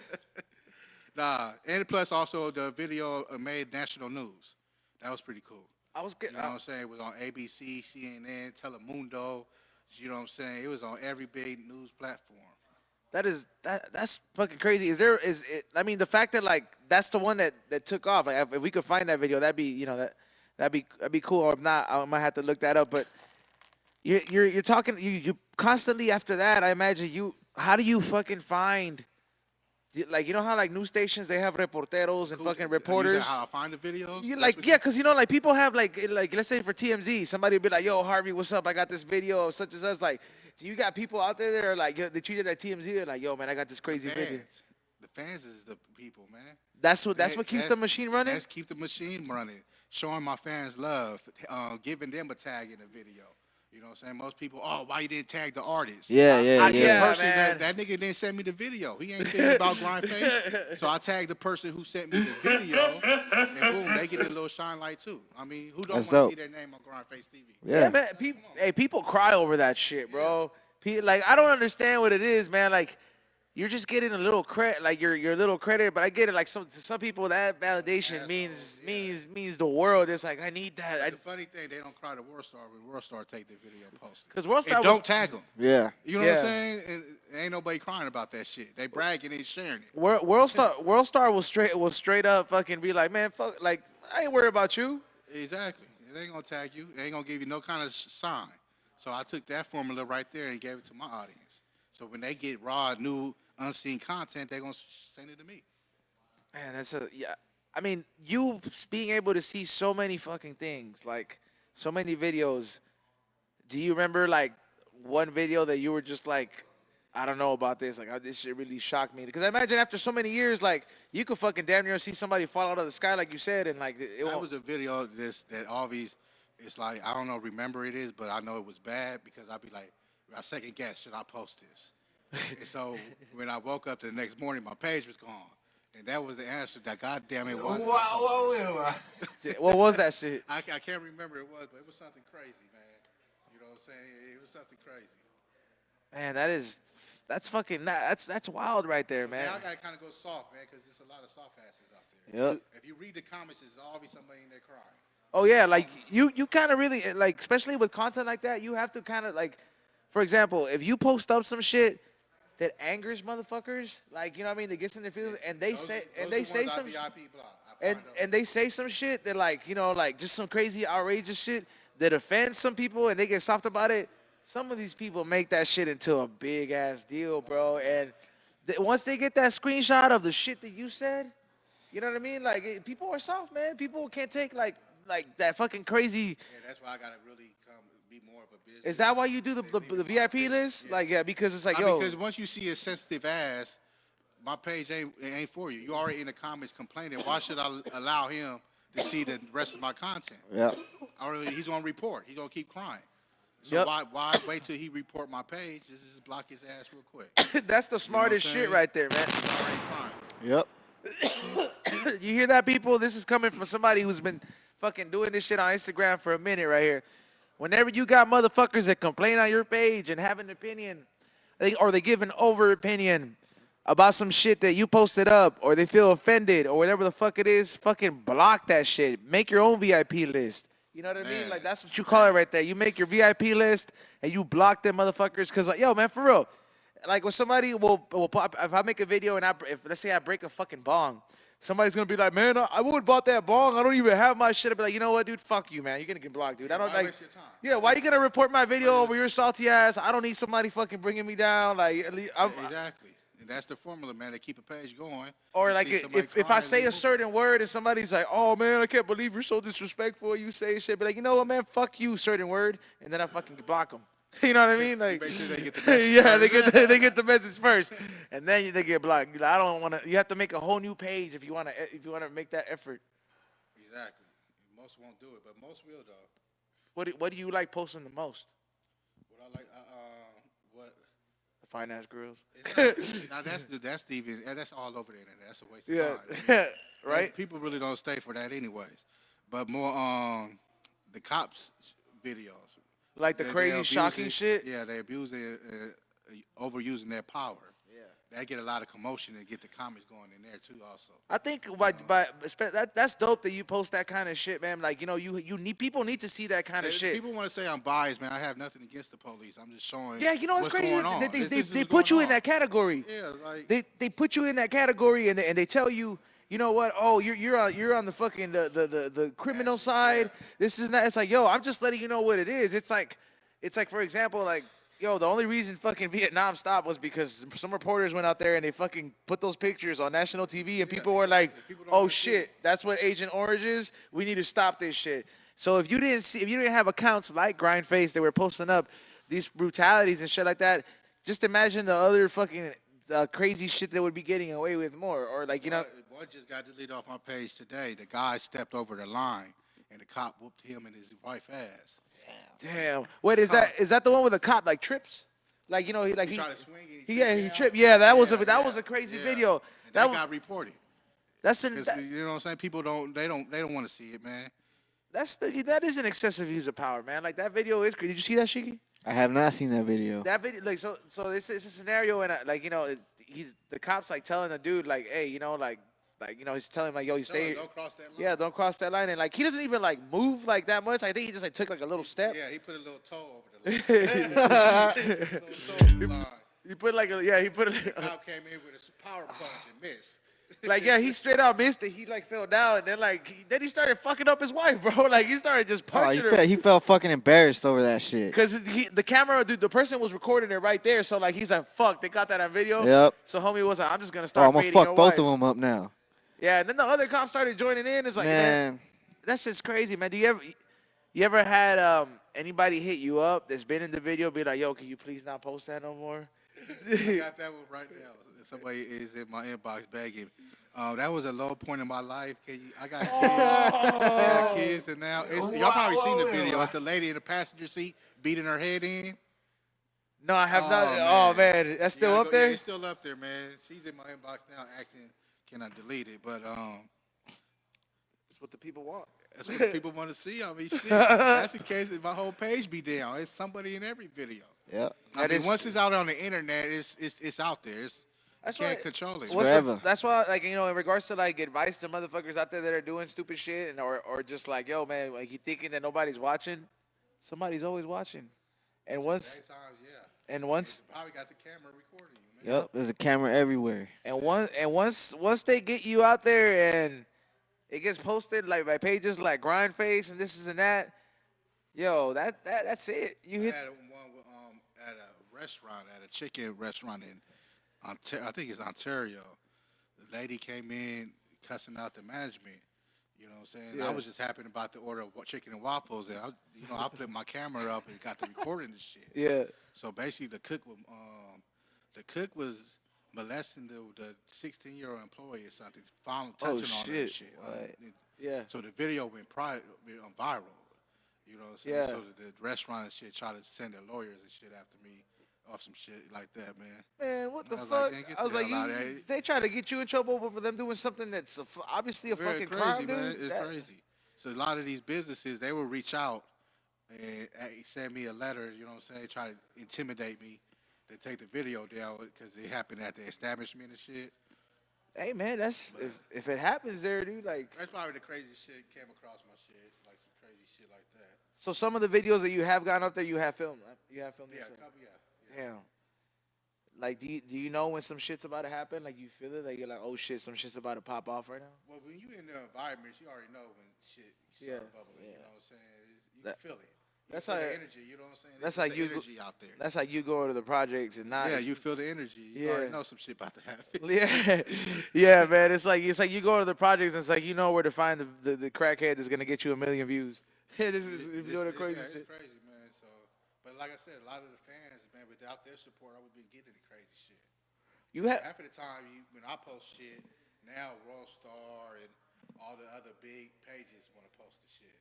Nah, and plus also the video made national news. That was pretty cool. I was You getting. know what I'm saying? It was on ABC, CNN, Telemundo. You know what I'm saying? It was on every big news platform. That's fucking crazy. Is it? I mean, the fact that like that's the one that took off. Like, if we could find that video, that'd be that'd be cool. Or if not, I might have to look that up. But you're talking you constantly after that. I imagine you. How do you fucking find? Like, you know how like news stations they have reporteros and fucking You reporters. know how I find the videos? You That's like what yeah, cause you know like people have like let's say for TMZ, somebody would be like, "Yo, Harvey, what's up? I got this video of such and such." Like, do you got people out there that are like they treat it at TMZ? They're like, "Yo, man, I got this crazy video." The fans is the people, man. That's what keeps the machine running. That's keep the machine running. Showing my fans love, giving them a tag in the video. You know what I'm saying? Most people, oh, why you didn't tag the artist? Yeah, yeah, The yeah. person Man. that nigga didn't send me the video. He ain't thinking about Grindface. So I tagged the person who sent me the video, and boom, they get a little shine light too. I mean, who don't That's want dope. to see their name on Grindface TV? Yeah, Yeah. man. People cry over that shit, bro. Like, I don't understand what it is, man. Like, you're just getting a little credit, like your little credit. But I get it. Like some people, that validation means the world. It's like I need that. The funny thing, they don't cry to World Star when World Star take the video and post it. Because World Star And don't tag them. Yeah. You know what Yeah. I'm saying? And ain't nobody crying about that shit. They bragging and sharing it. World Star will straight up fucking be like, man, fuck, like I ain't worried about you. Exactly. They ain't gonna tag you. They ain't gonna give you no kind of sign. So I took that formula right there and gave it to my audience. So when they get raw, new, unseen content, they're gonna send it to me. Man, yeah. I mean, you being able to see so many fucking things, like so many videos. Do you remember like one video that you were just like, I don't know about this. Like, this shit really shocked me. Because I imagine after so many years, like you could fucking damn near see somebody fall out of the sky, like you said, and like it That won't. was a video that always, it's like, I don't know, remember it is, but I know it was bad because I'd be like, I second guess, should I post this? And so when I woke up the next morning, my page was gone. And that was the answer that, goddamn it, why did I post this? What was that shit? I can't remember it was, but it was something crazy, man. You know what I'm saying? It was something crazy. Man, that's wild right there, man. Now I gotta kind of go soft, man, because there's a lot of soft asses out there. Yep. If you read the comments, there's always somebody in there crying. Oh yeah, like you kind of really like, especially with content like that, you have to kind of like, for example, if you post up some shit that angers motherfuckers, like, you know what I mean, that gets in their feelings, and they say some and they say some shit that, like, you know, like just some crazy outrageous shit that offends some people and they get soft about it. Some of these people make that shit into a big ass deal, bro. And once they get that screenshot of the shit that you said, you know what I mean? Like, people are soft, man. People can't take like that fucking crazy. Yeah, that's why I gotta really be more of a business. Is that why you do the VIP list? Like, yeah, because it's like, yo, because once you see a sensitive ass, my page ain't for you. You already in the comments complaining. Why should I allow him to see the rest of my content? Yeah. He's gonna report. He's gonna keep crying. So Yep. why wait till he report my page? Just block his ass real quick. that's the smartest saying? shit right there, man. He's already crying. Yep. You hear that, people? This is coming from somebody who's been fucking doing this shit on Instagram for a minute right here. Whenever you got motherfuckers that complain on your page and have an opinion, or they give an over opinion about some shit that you posted up, or they feel offended, or whatever the fuck it is, fucking block that shit. Make your own VIP list. You know what I mean? Man. Like, that's what you call it right there. You make your VIP list and you block them motherfuckers. Cause like, yo, man, for real. Like, when somebody will pop, if I make a video and if let's say I break a fucking bong, somebody's gonna be like, man, I wouldn't bought that bong. I don't even have my shit. I'll be like, you know what, dude? Fuck you, man. You're gonna get blocked, dude. I don't Why like. waste your time? Yeah, why you gonna report my video over your salty ass? I don't need somebody fucking bringing me down. Like, at least Exactly. And that's the formula, man. They keep a page going. Or You like see somebody if I crying, say they a move. certain word and somebody's like, "Oh man, I can't believe you're so disrespectful," you say shit, but like, you know what, man, fuck you, certain word, and then I fucking block them. You know what I mean? Like, make sure they get the message yeah, first. they get the message first, and then they get blocked. You're like, I don't want to. You have to make a whole new page if you want to make that effort. Exactly. Most won't do it, but most will, though. What do you like posting the most? What I like, what? The fine ass girls. Now that's all over the internet. That's a waste of Yeah, time. right. People really don't stay for that anyways. But more the cops videos. Like the They crazy, abuse shocking it. shit. Yeah, they abuse it, overusing their power. Yeah. That get a lot of commotion and get the comments going in there too. Also, I think that's dope that you post that kind of shit, man. Like, you know, you need people need to see that kind of shit. people want to say I'm biased, man. I have nothing against the police. I'm just showing. Yeah, you know what's crazy? Going on. They put you in that category. Yeah, like They put you in that category and they tell you, you know what? Oh, you're on the fucking the criminal side. This is not. It's like, yo, I'm just letting you know what it is. It's like for example, like, yo, the only reason fucking Vietnam stopped was because some reporters went out there and they fucking put those pictures on national TV and people were like, oh shit, that's what Agent Orange is. We need to stop this shit. So if you didn't have accounts like Grindface that were posting up these brutalities and shit like that, just imagine the other fucking crazy shit that would be getting away with more. Or like, you know, boy just got deleted off my page today. The guy stepped over the line and the cop whooped him and his wife ass. damn. Wait, is that the one with the cop like trips? Like, you know, he tried to swing and he tripped. Yeah, that was a crazy yeah. video. And that got reported. That's You know what I'm saying? People don't want to see it, man. that is an excessive use of power, man. Like, that video is crazy. Did you see that, Shiki? I have not seen that video. That video, like, so this is a scenario, and like, you know, the cops like telling the dude like, hey, you know, like, you know, he's telling him like, yo, you stay. Don't cross that line. Yeah, don't cross that line, and like, he doesn't even like move like that much. I think he just like took like a little step. Yeah, he put a little toe over the line. Little toe over the line. He put like he put The cop came in with a power punch and missed. like, yeah, he straight out missed it. He like fell down, and then like then he started fucking up his wife, bro. Like, he started just Oh, punching her. he felt fucking embarrassed over that shit. Cause the camera, dude, the person was recording it right there. So like, he's like, fuck, they got that on video. Yep. So homie was like, I'm just gonna Oh, start I'm gonna fading your fuck both wife. of them up now. Yeah, and then the other cops started joining in. It's like, man, that shit's crazy, man. Do you ever had anybody hit you up that's been in the video, be like, yo, can you please not post that no more? I got that one right now. Somebody is in my inbox begging. That was a low point in my life. I got kids. I got kids, and now y'all probably seen the video. It's the lady in the passenger seat beating her head in. No, I have not. Oh man, that's still up there. Yeah, it's still up there, man. She's in my inbox now, asking, can I delete it? But That's what the people want. that's what people want to see. I mean, shit. That's the case. My whole page be down. It's somebody in every video. Yep. I mean, once it's out on the internet, it's out there. You can't control it. Forever. That's why, like, you know, in regards to like advice to motherfuckers out there that are doing stupid shit, and or just like, yo, man, like, you thinking that nobody's watching, somebody's always watching, and once Probably got the camera recording you, man. Yep. There's a camera everywhere. and once they get you out there and it gets posted like by pages like Grindface and this is and that, yo, that's it. You hit. I had one at a restaurant, at a chicken restaurant in I think it's Ontario. The lady came in cussing out the management. You know what I'm saying? Yeah. I was just happy about the order of chicken and waffles, and I put my camera up and got the recording and shit. Yeah. So basically, the cook was molesting the 16-year-old employee or something, finally touching on her and shit. Yeah. So the video went viral. You know what I'm saying? Yeah. So the restaurant and shit tried to send their lawyers and shit after me off some shit like that, man. Man, what the I was fuck? like, man, get I was the like, hell out of here. they try to get you in trouble for them doing something that's obviously a fucking crazy, crime, man. dude. It's crazy. So a lot of these businesses, they will reach out and send me a letter, you know what I'm saying, try to intimidate me to take the video down because it happened at the establishment and shit. Hey, man, that's if it happens there, dude. Like, That's probably the craziest shit came across my shit, like some crazy shit like that. so some of the videos that you have gotten up there, you have filmed. You have filmed. Yeah, yourself. yeah. Damn. Like, do you know when some shit's about to happen? Like, you feel it? Like, you're like, oh shit, some shit's about to pop off right now. Well, when you in the environment, you already know when shit starts bubbling. You know what I'm saying? You can feel it. That's feel how. the energy. You know what I'm saying? That's It's just how the you go- energy out there. That's how you go to the projects and not. Yeah, you feel the energy. You already Yeah. know some shit about to happen. Yeah, yeah, man. It's like you go to the projects and it's like you know where to find the crackhead that's gonna get you 1,000,000 views. This is if you're doing the crazy Yeah, shit. it's crazy, man. So, but like I said, a lot of the fans, man, without their support, I would be getting the crazy shit. You have Half of the time, when I post shit, now World Star and all the other big pages want to post the shit.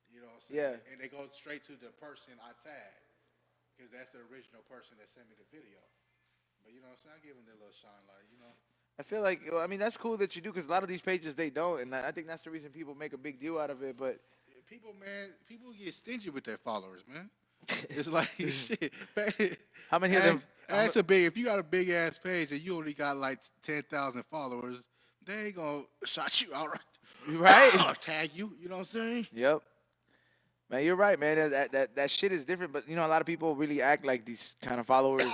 You know what I'm saying? Yeah. And they go straight to the person I tag because that's the original person that sent me the video. But you know what I'm saying? I give them their little shine light, you know? I feel like I mean that's cool that you do because a lot of these pages they don't, and I think that's the reason people make a big deal out of it. But People, man, people get stingy with their followers, man. It's like shit. How many of them- That's a big. If you got a big ass page and you only got like 10,000 followers, they ain't gonna shout you out, right? or tag you. You know what I'm saying? Yep. Man, you're right, man. That shit is different, but you know a lot of people really act like these kind of followers.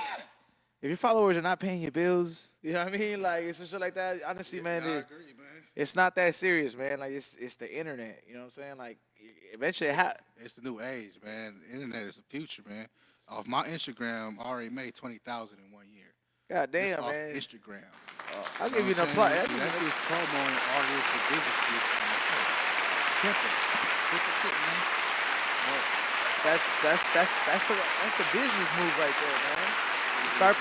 If your followers are not paying your bills, you know what I mean? Like it's some shit like that. Honestly, man, I agree, man. it's not that serious, man. Like it's the internet. You know what I'm saying? Like eventually, It's the new age, man. The internet is the future, man. Off my Instagram, I already made 20,000 in 1 year. God Just damn, off man. Instagram. I'll give you an know what I'm applause. saying? That dude's promoting artists and businesses. Simple. Simple shit, man. That's the business move right there, man. Start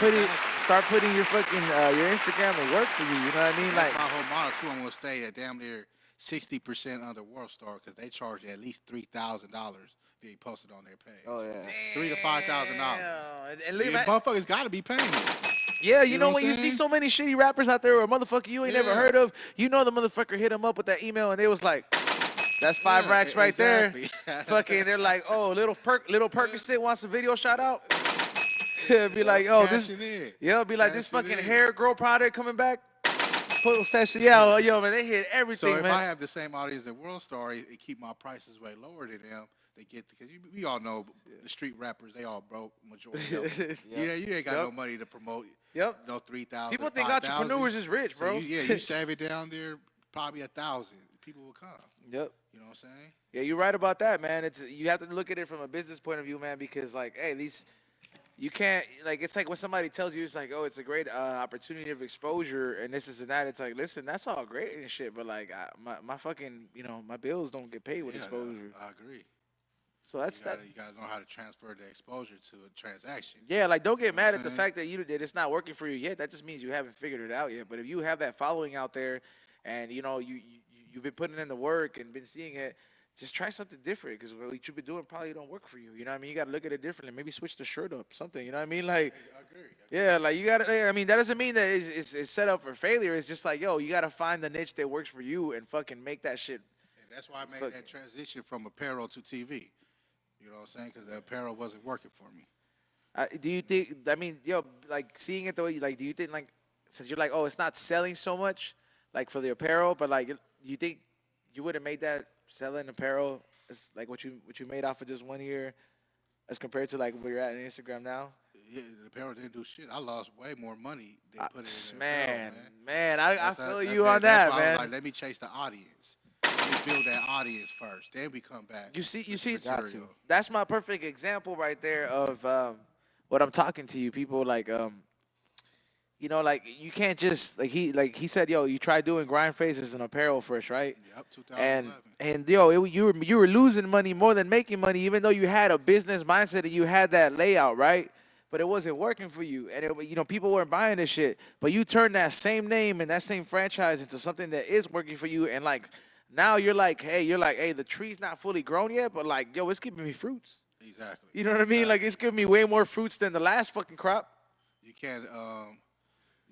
putting your fucking your Instagram to work for you. You know what I mean? That's Like my whole model too. I'm gonna stay at damn near 60% under World Star because they charge at least $3,000 to be posted on their page. Oh yeah. $3,000 to $5,000. Damn. And look, Yeah, man, motherfuckers gotta be paying me. yeah, You you know know what when I'm you see saying? so many shitty rappers out there or a motherfucker you ain't never Yeah. heard of, you know the motherfucker hit them up with that email and they was like, that's 5 Yeah, racks right exactly. there. Fucking, they're like, oh, little Percocet wants a video shout out. Be like, oh, this, Cashing in. yeah, be like this Cashing fucking in. hair grow product coming back. Post that shit, yeah, well, yo, man, they hit everything, So if man. I have the same audience at World Star, it keep my prices way lower than them. They get because we all know the street rappers, they all broke majority of them. Yeah, you ain't got no Yep. money to promote. Yep. No 3,000. People think 5,000. entrepreneurs is rich, bro. So you save it down there, probably 1,000. People will come. Yep. You know what I'm saying? Yeah, you're right about that, man. You have to look at it from a business point of view, man, because like, hey, these you can't like it's like when somebody tells you it's like, oh, it's a great opportunity of exposure and this is and that. It's like, listen, that's all great and shit, but like my fucking my bills don't get paid with Yeah, exposure. I agree. So that's that. You gotta know how to transfer the exposure to a transaction. Yeah, like don't get know what mad I'm at the saying? fact that it's not working for you yet. That just means you haven't figured it out yet. But if you have that following out there, and you've been putting in the work and been seeing it, just try something different because what you've been doing probably don't work for you. You know what I mean? You got to look at it differently. Maybe switch the shirt up, something. You know what I mean? Like, I agree. yeah, like you got to. I mean, that doesn't mean that it's set up for failure. It's just like, yo, you got to find the niche that works for you and fucking make that shit. And that's why I made Fuck. that transition from apparel to TV. You know what I'm saying? Because the apparel wasn't working for me. Do you think? I mean, yo, like seeing it the way, like, do you think like since you're like, oh, it's not selling so much, like for the apparel, but like, you think you would have made that selling apparel as like what you made off of just 1 year, as compared to like where you're at in Instagram now? Yeah, the apparel didn't do shit. I lost way more money than putting it in the Man, apparel, man, I That's- feel that- you on that, that's why I was man. like, let me chase the audience. Let me build that audience first. Then we come back. You see, with the Got to. material. that's my perfect example right there of what I'm talking to you. People like like you can't just like he said, yo, you try doing Grindface as an apparel first, right? Yep, And 2011. yo, you were losing money more than making money, even though you had a business mindset and you had that layout, right? But it wasn't working for you, and people weren't buying this shit. But you turned that same name and that same franchise into something that is working for you, and like now you're like, hey, the tree's not fully grown yet, but like, yo, it's giving me fruits. Exactly. You know what I mean? Like it's giving me way more fruits than the last fucking crop. You can't.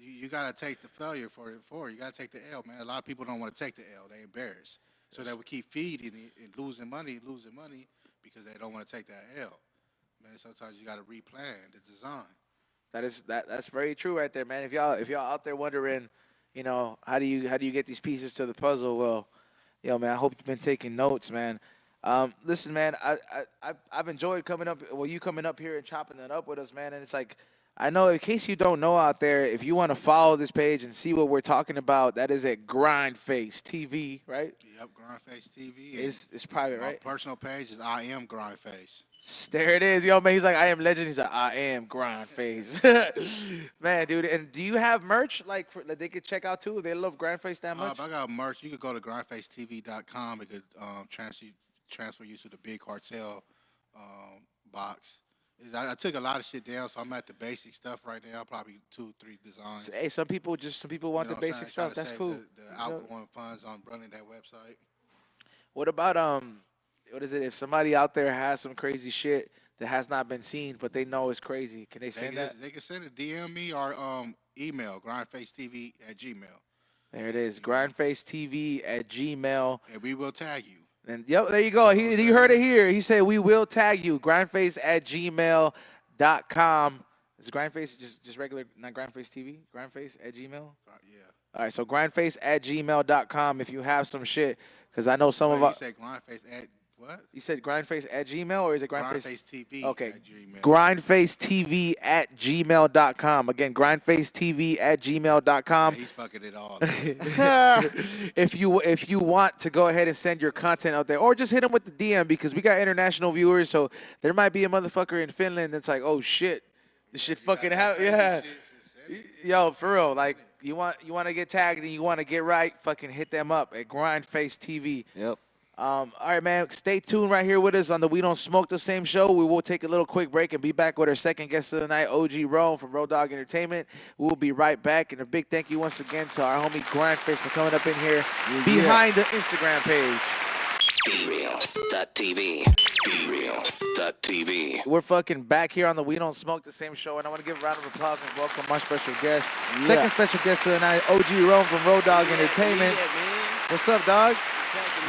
You gotta take the failure for it. You gotta take the L, man. A lot of people don't want to take the L. They embarrassed, so they would keep feeding it and losing money because they don't want to take that L. Man, sometimes you gotta replan the design. That's very true right there, man. If y'all out there wondering, how do you get these pieces to the puzzle? Well, yo, man, I hope you've been taking notes, man. Listen, man, I've enjoyed coming up. Well, you coming up here and chopping it up with us, man. And it's like I know, in case you don't know out there, if you want to follow this page and see what we're talking about, that is at Grindface TV, right? Yep, Grindface TV. And It's private, my right? personal page is I am Grindface. There it is, yo, man. He's like, I am legend. He's like, I am Grindface, man, dude. And do you have merch that they could check out too? If they love Grindface that much. If I got merch, you could go to grindfacetv.com. It could transfer you to the big cartel box. I took a lot of shit down, so I'm at the basic stuff right now. Probably 2-3 designs. Hey, some people want the basic stuff. That's cool. The outgoing funds on running that website. What about what is it? If somebody out there has some crazy shit that has not been seen, but they know it's crazy, can they send that? They can send it, DM me or email grindfacetv@gmail. There it is, grindfacetv@gmail. And we will tag you. And yep, there you go. You heard it here. He said we will tag you. Grindface@gmail.com. Is Grindface just regular, not Grindface TV? Grindface@gmail. Yeah. All right, so grindface@gmail.com if you have some shit, because I know some of us. You said grindface at what? You said grindface@gmail or is it grindface? Grindface TV. Okay. At Gmail. Grindfacetv@gmail.com. Again, grindfacetv@gmail.com. Yeah, he's fucking it all. If you want to go ahead and send your content out there, or just hit them with the DM, because we got international viewers, so there might be a motherfucker in Finland that's like, oh shit, this shit fucking happen. Yeah. Yo, for real, like you want to get tagged and you want to get right, fucking hit them up at Grindface TV. Yep. All right, man. Stay tuned right here with us on the We Don't Smoke the Same show. We will take a little quick break and be back with our second guest of the night, OG Rome from Rowdoggs Entertainment. We will be right back. And a big thank you once again to our homie Grindface for coming up in here behind the Instagram page. BeReal.tv. BeReal.tv. We're fucking back here on the We Don't Smoke the Same show, and I want to give a round of applause and welcome my special guest. Second special guest of the night, OG Rome from Rowdoggs Entertainment. What's up, dog?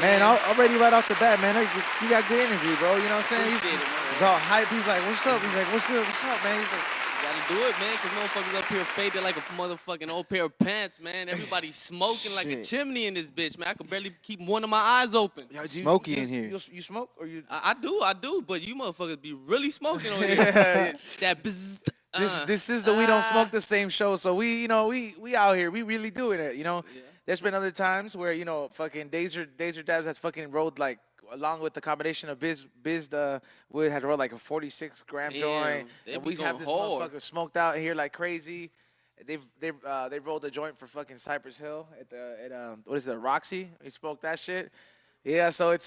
Man, already right off the bat, man, you got good energy, bro. You know what I'm saying? He's all hype. He's like, what's up? He's like, what's good? What's up, man? He's like, you gotta do it, man, because motherfuckers up here faded like a motherfucking old pair of pants, man. Everybody's smoking like a chimney in this bitch, man. I can barely keep one of my eyes open. Smoky in here. You smoke or you? I do, but you motherfuckers be really smoking over here. That bzzzt. This is the We Don't Smoke the Same show, so we out here, we really doing it, you know. Yeah. There's been other times where fucking Dazer Dabs has fucking rolled like, along with the combination of Bzzt, we had rolled like a 46-gram joint, and we have this motherfucker smoked out here like crazy. They've rolled a joint for fucking Cypress Hill at what is it, Roxy? We smoked that shit. Yeah, so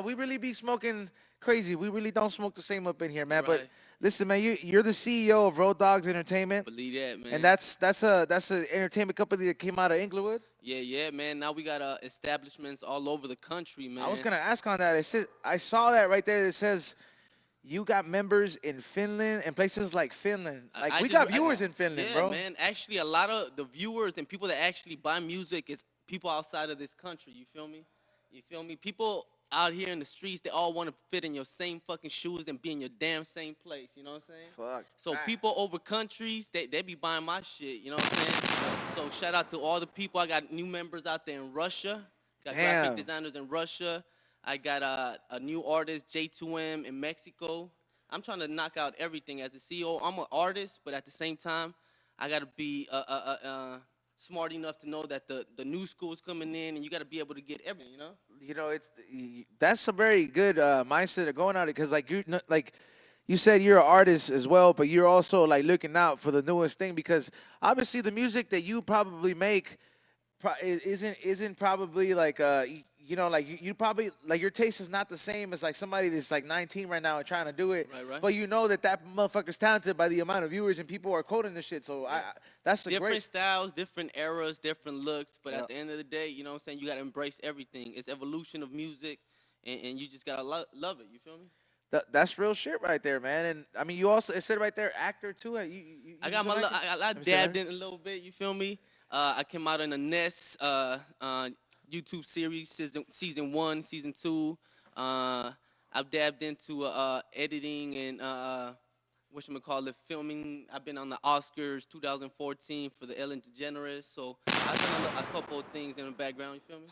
we really be smoking crazy. We really don't smoke the same up in here, man. Right. But listen, man, you're the CEO of Rowdoggs Entertainment. Believe that, man. And that's an entertainment company that came out of Inglewood. Yeah, man. Now we got establishments all over the country, man. I was gonna ask on that. It says, I saw that right there. That says you got members in Finland and places like Finland. Like we got viewers in Finland, bro. Yeah, man. Actually, a lot of the viewers and people that actually buy music is people outside of this country. You feel me? People out here in the streets, they all want to fit in your same fucking shoes and be in your damn same place. You know what I'm saying? Fuck. So people over countries, they be buying my shit. You know what I'm saying? So shout out to all the people. I got new members out there in Russia. Got graphic designers in Russia. I got a new artist, J2M, in Mexico. I'm trying to knock out everything as a CEO. I'm an artist, but at the same time, I got to be smart enough to know that the new school is coming in, and you got to be able to get everything, That's a very good mindset of going at it, because like you said, you're an artist as well, but you're also like looking out for the newest thing, because obviously the music that you probably make isn't probably like you probably, like, your taste is not the same as like somebody that's like 19 right now and trying to do it. Right. But you know that motherfucker's talented by the amount of viewers and people are quoting the shit. So that's the different great styles, different eras, different looks. But at the end of the day, you know what I'm saying, you got to embrace everything. It's evolution of music, and you just got to love it. You feel me? That's real shit right there, man. And I mean, you also, it said right there, actor too. I got I dabbed in a little bit. You feel me? I came out in a Nest YouTube series, season 1, season 2. I've dabbed into editing and filming. I've been on the Oscars 2014 for the Ellen DeGeneres. So I've done a couple of things in the background. You feel me?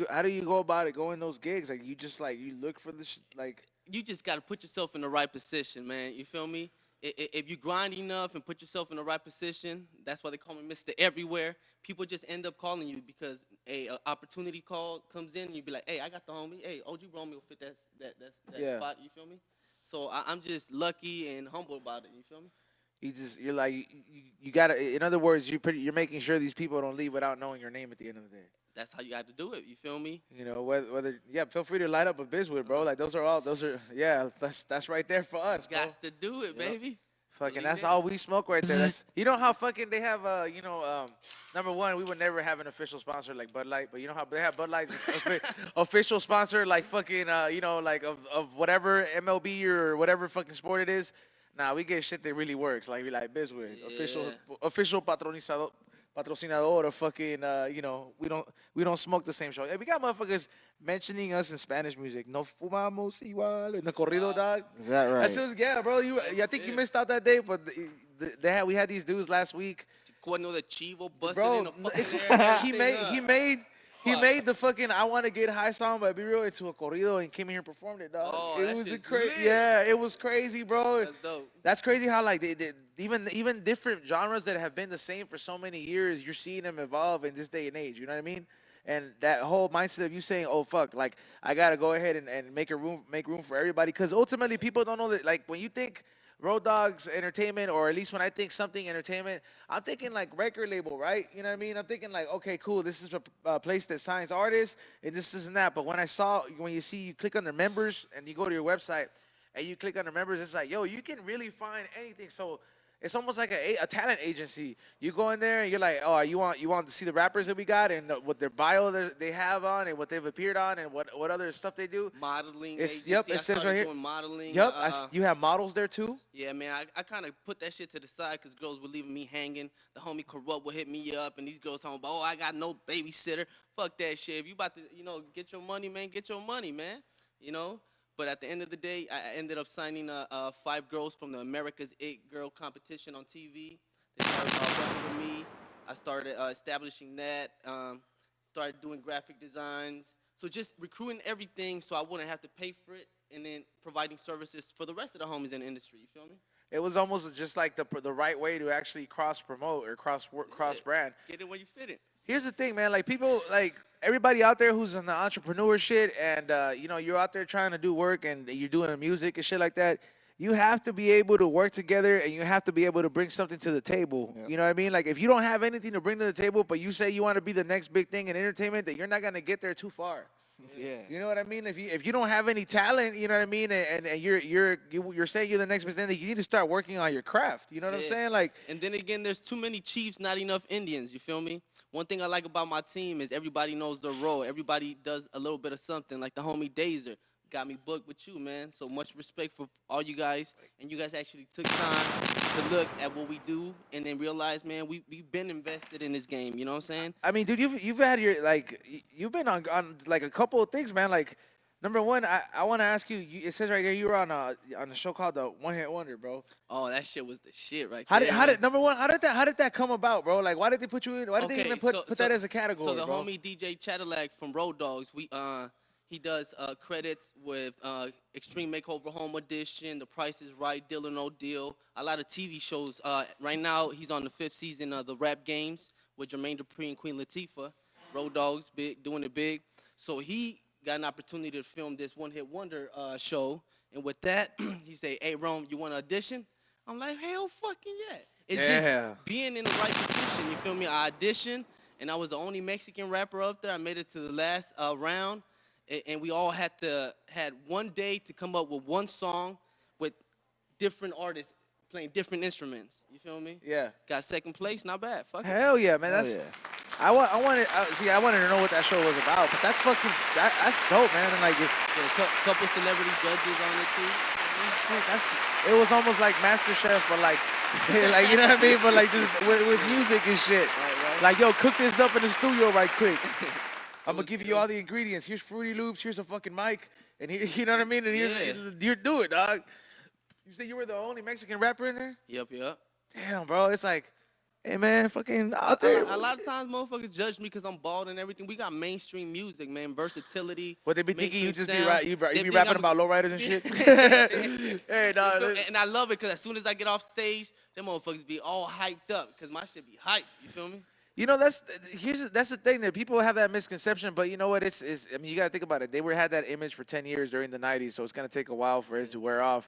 How do you go about it going those gigs? Like you just you look for the like. You just gotta put yourself in the right position, man. You feel me? if you grind enough and put yourself in the right position, that's why they call me Mr. Everywhere. People just end up calling you because a opportunity call comes in and you be like, hey, I got the homie. Hey, OG Romeo will fit that Yeah. spot. You feel me? So I'm just lucky and humble about it. You feel me? You're like you gotta. In other words, you're making sure these people don't leave without knowing your name at the end of the day. That's how you got to do it. You feel me? You know, whether yeah, feel free to light up a Bzzt, bro. Like those are yeah, that's right there for us, bro. Got to do it, Yep. baby. Fucking Believe that's it. all we smoke right there. That's, you know how fucking they have number one, we would never have an official sponsor like Bud Light, but you know how they have Bud Light's official sponsor like fucking like of whatever MLB or whatever fucking sport it is. Nah, we get shit that really works. Like we like Bzzt, official patrocinador of fucking we don't smoke the same show. Hey, we got motherfuckers mentioning us in Spanish music. No fumamos igual in the corrido, dog. Is that right? That's just yeah, bro. I think you missed out that day, but we had these dudes last week. Cuerno de chivo busted Bro, in the fucking it's, air. he made the fucking I Want to Get High song, but be real, into a corrido and came in here and performed it, dog. Oh, it that was shit's crazy. lit. Yeah, it was crazy, bro. That's dope. That's crazy how like they even different genres that have been the same for so many years, you're seeing them evolve in this day and age. You know what I mean? And that whole mindset of you saying, "Oh fuck," like I gotta go ahead and make room for everybody, because ultimately people don't know that. Like when you think Rowdoggs Entertainment, or at least when I think something entertainment, I'm thinking like record label, right? You know what I mean? I'm thinking like, okay, cool, this is a place that signs artists, and this and that. But when you click under members and you go to your website and you click under members, it's like, yo, you can really find anything. So it's almost like a talent agency. You go in there and you're like, oh, you want to see the rappers that we got and what their bio they have on and what they've appeared on and what other stuff they do. Modeling. Yep, agency. it I says started right here. doing modeling. Yep, you have models there too. Yeah, man, I kind of put that shit to the side because girls were leaving me hanging. The homie Corrupt would hit me up, and these girls talking about, oh, I got no babysitter. Fuck that shit. If you about to, get your money, man, get your money, man. But at the end of the day, I ended up signing 5 girls from the America's 8 Girl competition on TV. They started working with me. I started establishing that, started doing graphic designs. So just recruiting everything so I wouldn't have to pay for it, and then providing services for the rest of the homies in the industry. You feel me? It was almost just like the right way to actually cross promote or cross brand. Get in where you fit in. Here's the thing, man. Like people, like everybody out there who's in the entrepreneur shit, and you're out there trying to do work and you're doing music and shit like that. You have to be able to work together, and you have to be able to bring something to the table. Yep. You know what I mean? Like if you don't have anything to bring to the table, but you say you want to be the next big thing in entertainment, that you're not gonna get there too far. Yeah. You know what I mean? If you don't have any talent, you know what I mean, and you're saying you're the next big thing, you need to start working on your craft. You know what I'm saying? Like, and then again, there's too many chiefs, not enough Indians. You feel me? One thing I like about my team is everybody knows their role. Everybody does a little bit of something. Like the homie Dazer got me booked with you, man. So much respect for all you guys. And you guys actually took time to look at what we do and then realize, man, we've been invested in this game. You know what I'm saying? I mean, dude, you've had you've been on like a couple of things, man. Like, number one, I want to ask you. It says right here you were on a show called the One Hit Wonder, bro. Oh, that shit was the shit right How there. did number one? How did that come about, bro? Like, why did they put you in? Why did they even put that as a category? So the bro? homie DJ Cadillac from Rowdoggs, he does credits with Extreme Makeover Home Edition, The Price is Right, Deal or No Deal, a lot of TV shows. Right now, he's on the 5th season of the Rap Games with Jermaine Dupri and Queen Latifah. Rowdoggs, doing it big. So he got an opportunity to film this One Hit Wonder show. And with that, he said, hey, Rome, you want to audition? I'm like, hell fucking yeah. It's just being in the right position, you feel me? I auditioned, and I was the only Mexican rapper up there. I made it to the last round. And we all had 1 day to come up with one song with different artists playing different instruments. You feel me? Yeah. Got 2nd place, not bad. Fuck it. Hell yeah, man. That's. I wanted to know what that show was about, but that's dope, man. And like, couple celebrity judges on it too. It was almost like MasterChef, but like, like you know what I mean? But like just with music and shit. Right. Like, yo, cook this up in the studio right quick. I'm gonna give you all the ingredients. Here's Fruity Loops. Here's a fucking mic, and here, you know what I mean. And you do it, dog. You say you were the only Mexican rapper in there? Yep. Damn, bro. It's like, Hey man, fucking out there. A lot of times, motherfuckers judge me because I'm bald and everything. We got mainstream music, man, versatility. What they be thinking you mainstream just be sound. you They be think rapping I'm- about lowriders and shit. Hey, dog. And I love it because as soon as I get off stage, them motherfuckers be all hyped up because my shit be hyped. You feel me? You know, that's the thing that people have that misconception, but you know what? It's I mean, you gotta think about it. They had that image for 10 years during the 90s, so it's gonna take a while for it to wear off.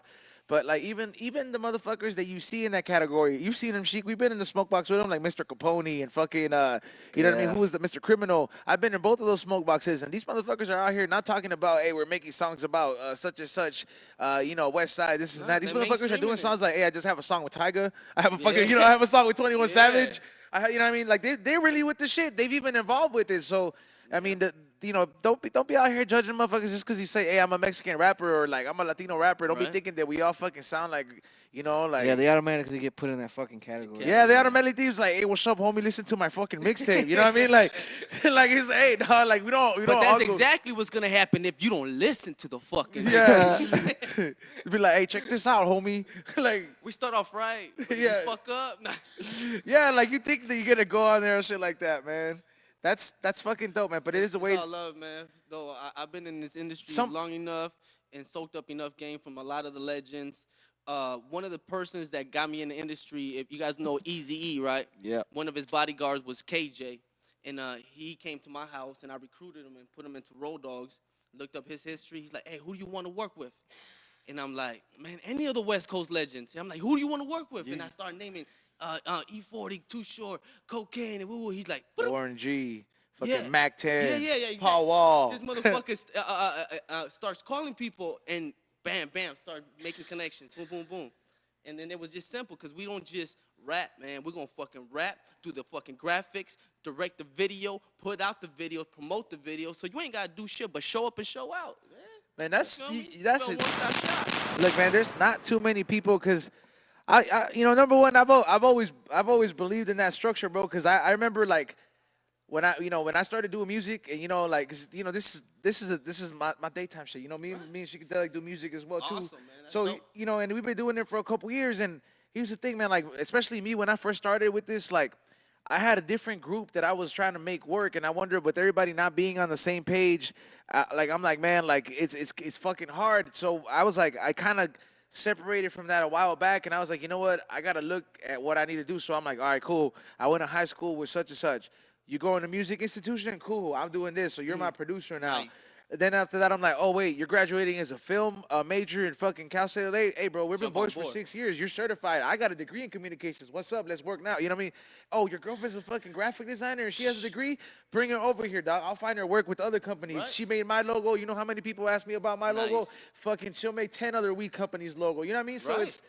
But like even the motherfuckers that you see in that category, you've seen them, Sheik. We've been in the smoke box with them, like Mr. Capone and fucking you know what I mean? Yeah. Who was the Mr. Criminal? I've been in both of those smoke boxes, and these motherfuckers are out here not talking about, hey, we're making songs about such and such, you know, West Side. This is Nah, not. These they're motherfuckers are doing mainstreaming it. songs like, hey, I just have a song with Tyga. I have a fucking, Yeah. I have a song with 21 Yeah. Savage. You know what I mean? Like they're really with the shit. They've even involved with it. So I mean, you know, don't be out here judging motherfuckers just because you say, hey, I'm a Mexican rapper or like I'm a Latino rapper. Don't be Right. thinking that we all fucking sound like, you know, like. Yeah, they automatically get put in that fucking category. Yeah, they automatically think it's like, hey, what's up, homie? Listen to my fucking mixtape. You know what I mean? Like, like it's, hey, dog, like we don't But all that's go- exactly what's gonna happen if you don't listen to the fucking. Yeah. Be like, hey, check this out, homie. Like, We start off right. But Yeah. You fuck up. Nah. yeah, like you think that you're gonna go on there and shit like that, man. That's fucking dope, man. But it is a way. It's all love, man. Though I've been in this industry Some- long enough and soaked up enough game from a lot of the legends. One of the persons that got me in the industry, if you guys know Eazy-E, right? Yeah. One of his bodyguards was KJ, and he came to my house, and I recruited him and put him into Rowdoggs. Looked up his history. He's like, hey, who do you want to work with? And I'm like, man, any of the West Coast legends. And I'm like, who do you want to work with? And I start naming E40, Too Short, Cocaine, and woo-woo. He's like, Warren G, fucking Yeah. Mac 10, yeah. Paul Wall. This motherfucker starts calling people and bam, bam, start making connections. Boom, boom, boom. And then it was just simple because we don't just rap, man. We're going to fucking rap, do the fucking graphics, direct the video, put out the video, promote the video. So you ain't got to do shit but show up and show out, man. Man, that's You feel me? that's We're a it. one-stop shop. Look, man, there's not too many people because you know, number one, I've always believed in that structure, bro. Because I remember like when I started doing music, and you know, like 'cause, you know, this is my daytime shit. You know, me and she can like do music as well too. Awesome, man. That's So dope. you know, and we've been doing it for a couple years. And here's the thing, man. Like especially me when I first started with this, like I had a different group that I was trying to make work, and I wondered with everybody not being on the same page, like I'm like, man, like it's fucking hard. So I was like, I kind of separated from that a while back, and I was like, you know what, I gotta look at what I need to do. So I'm like, all right, cool. I went to high school with such and such. You go in a music institution, cool. I'm doing this, so you're my producer now. Nice. Then after that, I'm like, oh wait, you're graduating as a film major in fucking Cal State LA. Hey, bro, we've been Jump on boys for board. 6 years. You're certified. I got a degree in communications. What's up? Let's work now. You know what I mean? Oh, your girlfriend's a fucking graphic designer and she has a degree. Bring her over here, dog. I'll find her work with other companies. Right. She made my logo. You know how many people ask me about my logo? Nice. Fucking, she'll make 10 other weed companies' logo. You know what I mean? So Right.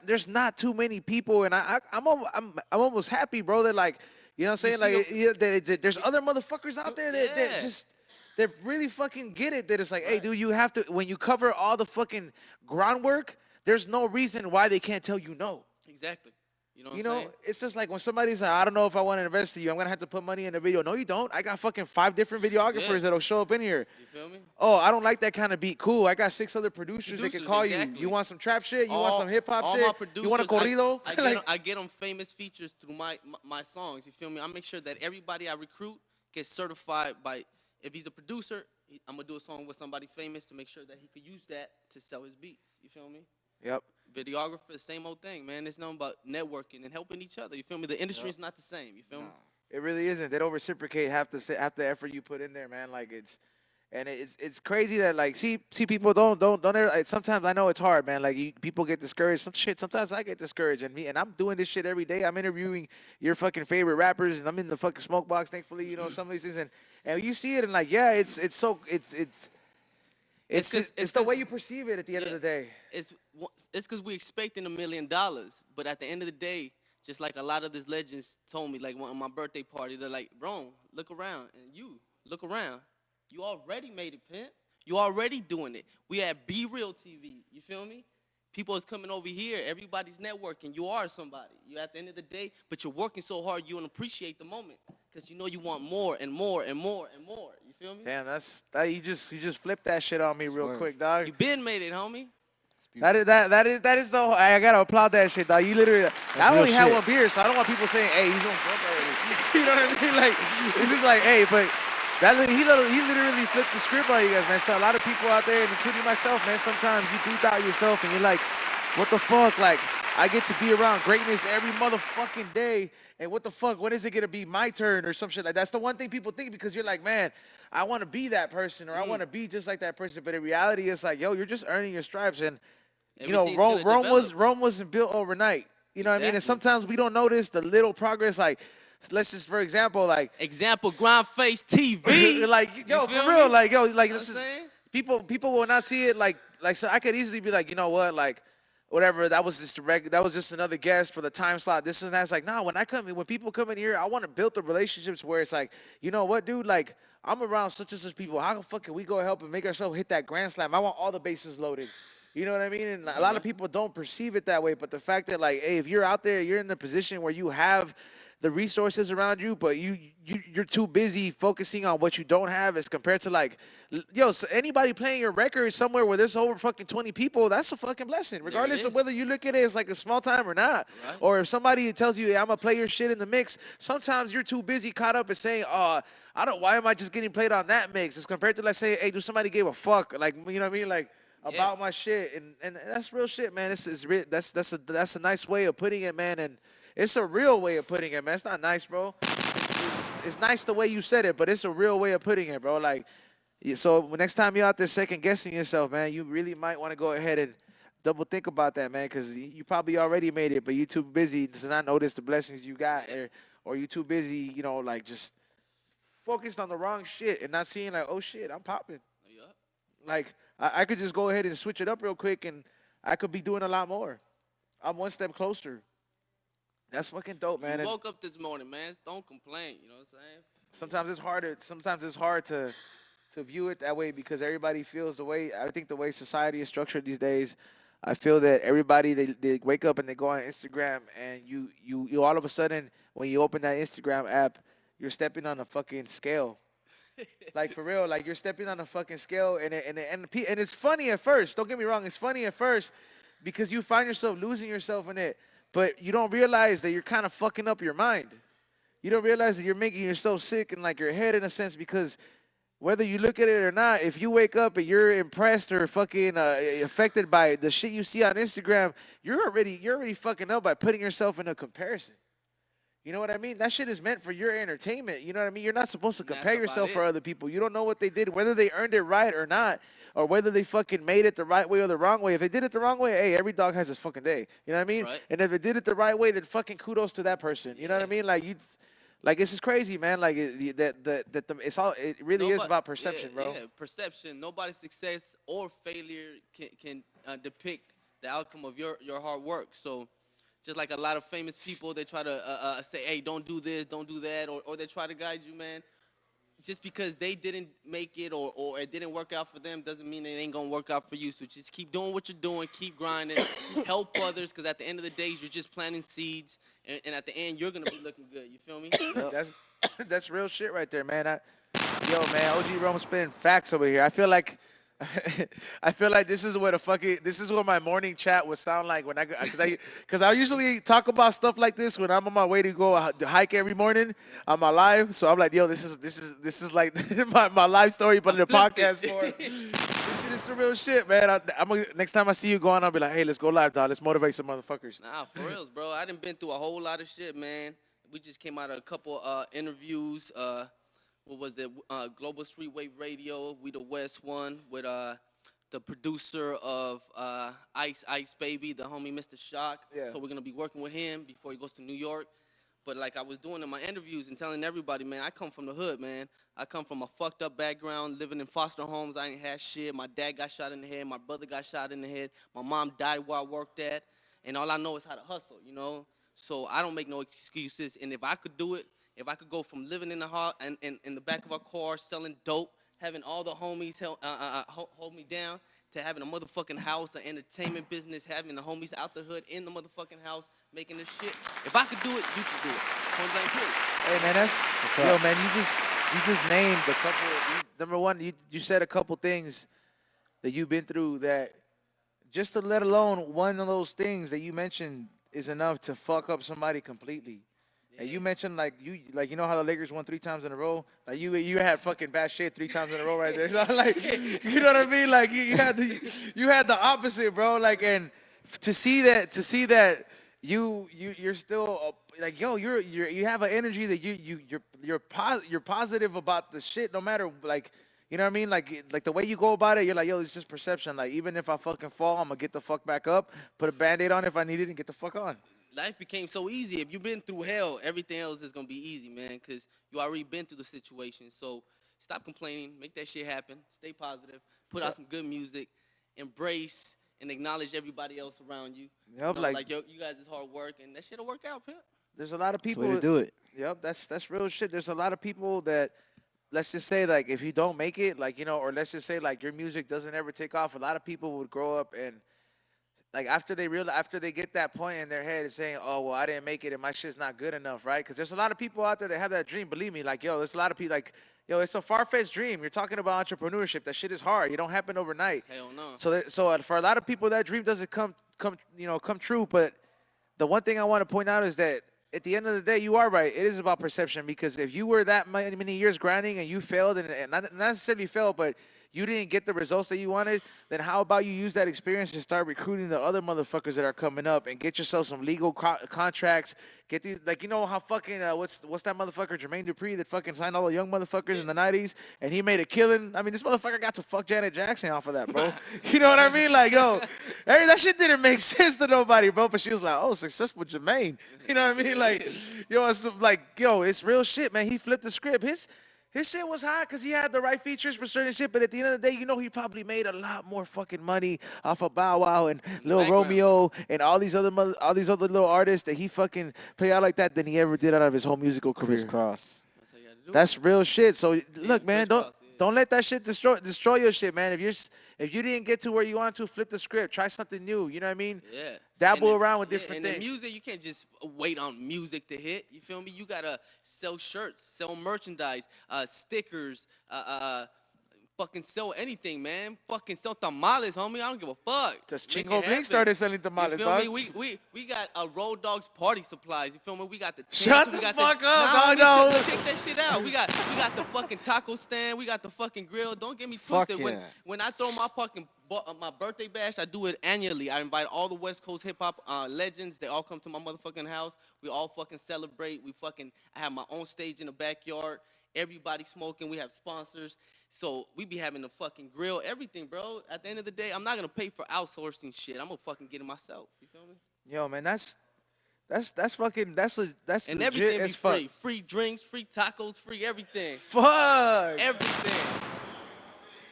there's not too many people, and I'm almost happy, bro. That like, you know what I'm saying? Like, see that there's other motherfuckers out there that Yeah. just. They really fucking get it. That it's like, hey, dude, you have to, when you cover all the fucking groundwork, there's no reason why they can't tell you no. Exactly. You know what You I'm know, saying? it's just like when somebody's like, I don't know if I want to invest in you. I'm going to have to put money in the video. No, you don't. I got fucking 5 different videographers Yeah. that'll show up in here. You feel me? Oh, I don't like that kind of beat. Cool. I got 6 other producers that can Producers, call you. exactly. You want some trap shit? You want All- some hip hop all shit? my You want a producers, corrido? I get them famous features through my songs. You feel me? I make sure that everybody I recruit gets certified by. If he's a producer, I'm gonna do a song with somebody famous to make sure that he could use that to sell his beats. You feel me? Yep. Videographer, same old thing, man. It's nothing but networking and helping each other. You feel me? The industry is not the same. You feel me? It really isn't. They don't reciprocate half the effort you put in there, man. Like it's crazy that like see people don't ever, like, sometimes I know it's hard, man. Like people get discouraged. Sometimes I get discouraged, and I'm doing this shit every day. I'm interviewing your fucking favorite rappers, and I'm in the fucking smoke box. Thankfully, you know some of these things, and you see it, and like yeah, it's the way you perceive it at the end of the day. It's because we're expecting $1 million, but at the end of the day, just like a lot of these legends told me, like on my birthday party, they're like, bro, look around, and you look around. You already made it, pimp. You already doing it. We at Be Real TV. You feel me? People is coming over here. Everybody's networking. You are somebody. You at the end of the day, but you're working so hard you don't appreciate the moment because you know you want more and more and more and more. You feel me? Damn, you just flipped that shit on me real Swear. quick, dog. You been made it, homie. That is the. I gotta applaud that shit, dog. You literally. I real only had shit. one beer, so I don't want people saying, "Hey, he's on drunk already." You know what I mean? Like, it's just like, hey, but he literally flipped the script on you guys, man. So a lot of people out there, including myself, man, sometimes you do doubt yourself, and you're like, "What the fuck?" Like, I get to be around greatness every motherfucking day, and what the fuck? When is it gonna be my turn or some shit like that? That's the one thing people think because you're like, man, I want to be that person or I want to be just like that person, but in reality, it's like, yo, you're just earning your stripes, and you know, Everything's gonna Rome wasn't built overnight. You know what I mean? And Exactly. sometimes we don't notice the little progress. Like, let's just, for example, like, Example, Grindface TV. like, yo, feel for real, me? like, yo, like, You know what this is I'm saying? people will not see it like so I could easily be like, you know what, like, whatever, that was just another guest for the time slot, this and that. It's like, nah, when people come in here, I want to build the relationships where it's like, you know what, dude, like, I'm around such and such people. How the fuck can we go help and make ourselves hit that grand slam? I want all the bases loaded. You know what I mean? And a lot of people don't perceive it that way. But the fact that, like, hey, if you're out there, you're in the position where you have the resources around you, but you're too busy focusing on what you don't have as compared to, like, yo, so anybody playing your record somewhere where there's over fucking 20 people, that's a fucking blessing, regardless of is. whether you look at it as like a small time or not. Right. Or if somebody tells you, hey, I'm gonna play your shit in the mix, sometimes you're too busy caught up in saying, why am I just getting played on that mix? As compared to, let's say, hey, dude, somebody gave a fuck, like, you know what I mean, like, about my shit, and that's real shit, man. That's a nice way of putting it, man, and it's a real way of putting it, man. It's not nice, bro. It's nice the way you said it, but it's a real way of putting it, bro. Like, so next time you're out there second guessing yourself, man, you really might want to go ahead and double think about that, man, because you probably already made it, but you're too busy to not notice the blessings you got, or you too busy, you know, like, just focused on the wrong shit and not seeing, like, oh shit, I'm popping. Yeah. Like, I could just go ahead and switch it up real quick, and I could be doing a lot more. I'm one step closer. That's fucking dope, man. You And woke up this morning, man. Don't complain. You know what I'm saying? sometimes it's hard to view it that way because everybody feels the way. I think the way society is structured these days, I feel that everybody they wake up and they go on Instagram, and you all of a sudden when you open that Instagram app, you're stepping on a fucking scale. Like, for real, like, you're stepping on a fucking scale, and it's funny at first. Don't get me wrong, it's funny at first because you find yourself losing yourself in it, but you don't realize that you're kind of fucking up your mind. You don't realize that you're making yourself sick in, like, your head, in a sense, because whether you look at it or not, if you wake up and you're impressed or fucking affected by the shit you see on Instagram, you're already fucking up by putting yourself in a comparison. You know what I mean? That shit is meant for your entertainment. You know what I mean? You're not supposed to compare yourself for other people. You don't know what they did, whether they earned it right or not, or whether they fucking made it the right way or the wrong way. If they did it the wrong way, hey, every dog has his fucking day. You know what I mean? Right. And if it did it the right way, then fucking kudos to that person. You know what I mean? Like, this is crazy, man. Like, it really is about perception, bro. Yeah, perception. Nobody's success or failure can depict the outcome of your hard work. So, just like a lot of famous people, they try to say, hey, don't do this, don't do that, or they try to guide you, man. Just because they didn't make it or it didn't work out for them doesn't mean it ain't going to work out for you. So just keep doing what you're doing, keep grinding, help others, because at the end of the day, you're just planting seeds, and at the end, you're going to be looking good. You feel me? That's real shit right there, man. Yo, man, OG Rome spitting facts over here. I feel like this is what my morning chat would sound like when because I usually talk about stuff like this when I'm on my way to go to hike every morning on my live. So I'm like, yo, this is like my life story, but in the podcast form. This is some real shit, man. Next time I see you going, I'll be like, hey, let's go live, dog. Let's motivate some motherfuckers. Nah, for reals, bro. I done been through a whole lot of shit, man. We just came out of a couple interviews. What was it? Global Street Wave Radio. We the West one with the producer of Ice Baby, the homie Mr. Shock. Yeah. So we're gonna be working with him before he goes to New York. But like I was doing in my interviews and telling everybody, man, I come from the hood, man. I come from a fucked up background, living in foster homes. I ain't had shit. My dad got shot in the head. My brother got shot in the head. My mom died where I worked at. And all I know is how to hustle, you know? So I don't make no excuses. And if I could do it, if I could go from living in the in the back of a car, selling dope, having all the homies hold me down, to having a motherfucking house, an entertainment business, having the homies out the hood in the motherfucking house, making this shit. If I could do it, you could do it. Point blank period. Hey, man, yo, man, you just named a couple. Number one, you said a couple things that you've been through that just to let alone one of those things that you mentioned is enough to fuck up somebody completely. And you mentioned like you know how the Lakers won 3 times in a row. Like you had fucking bad shit 3 times in a row right there. Like you know what I mean? Like you had the opposite, bro. Like and to see that you're still like yo you have an energy that you're positive about the shit no matter like. You know what I mean? Like the way you go about it, you're like, yo, it's just perception. Like, even if I fucking fall, I'm going to get the fuck back up, put a Band-Aid on if I need it, and get the fuck on. Life became so easy. If you've been through hell, everything else is going to be easy, man, because you already been through the situation. So stop complaining. Make that shit happen. Stay positive. Put out some good music. Embrace and acknowledge everybody else around you. Yep, You know, like yo, you guys is hard work, and that shit will work out, pimp. There's a lot of That's the people. way to do it. Yep, that's real shit. There's a lot of people that, let's just say, like, if you don't make it, like, you know, or let's just say, like, your music doesn't ever take off, a lot of people would grow up and, like, after they get that point in their head saying, oh, well, I didn't make it and my shit's not good enough, right? Because there's a lot of people out there that have that dream. Believe me, like, yo, there's a lot of people, like, yo, it's a far-fetched dream. You're talking about entrepreneurship. That shit is hard. It don't happen overnight. Hell no. So for a lot of people, that dream doesn't come true. But the one thing I want to point out is that at the end of the day, you are right. It is about perception because if you were that many years grinding and you failed and not necessarily failed, but you didn't get the results that you wanted, then how about you use that experience to start recruiting the other motherfuckers that are coming up and get yourself some legal contracts. Get these, like, you know how fucking, what's that motherfucker, Jermaine Dupri, that fucking signed all the young motherfuckers in the 90s and he made a killing? I mean, this motherfucker got to fuck Janet Jackson off of that, bro. You know what I mean? Like, yo, that shit didn't make sense to nobody, bro, but she was like, oh, successful Jermaine. You know what I mean? Like, yo, it's real shit, man. He flipped the script. His shit was hot because he had the right features for certain shit, but at the end of the day, you know, he probably made a lot more fucking money off of Bow Wow and Lil Romeo and all these other little artists that he fucking played out like that than he ever did out of his whole musical career. Crisscross. That's real shit. So look, man, don't let that shit destroy your shit, man. If you didn't get to where you want to, flip the script. Try something new. You know what I mean? Yeah. Dabble around with different things. things. And in music, you can't just wait on music to hit. You feel me? You gotta sell shirts, sell merchandise, stickers, fucking sell anything, man. Fucking sell tamales, homie. I don't give a fuck. Just Chingo Bling started selling tamales, you feel dog. me? We got Rowdoggs party supplies. You feel me? We got the Shut tents, the we got fuck the, up, nah, dog. Check that shit out. We got the fucking taco stand. We got the fucking grill. Don't get me Fuck twisted. yeah. When I throw my fucking my birthday bash, I do it annually. I invite all the West Coast hip hop legends. They all come to my motherfucking house. We all fucking celebrate. I have my own stage in the backyard. Everybody smoking. We have sponsors. So we be having the fucking grill, everything, bro. At the end of the day, I'm not gonna pay for outsourcing shit. I'm gonna fucking get it myself. You feel me? Yo, man, that's fucking that's And legit everything be as fuck. free. Free drinks, free tacos, free everything. Fuck. Everything.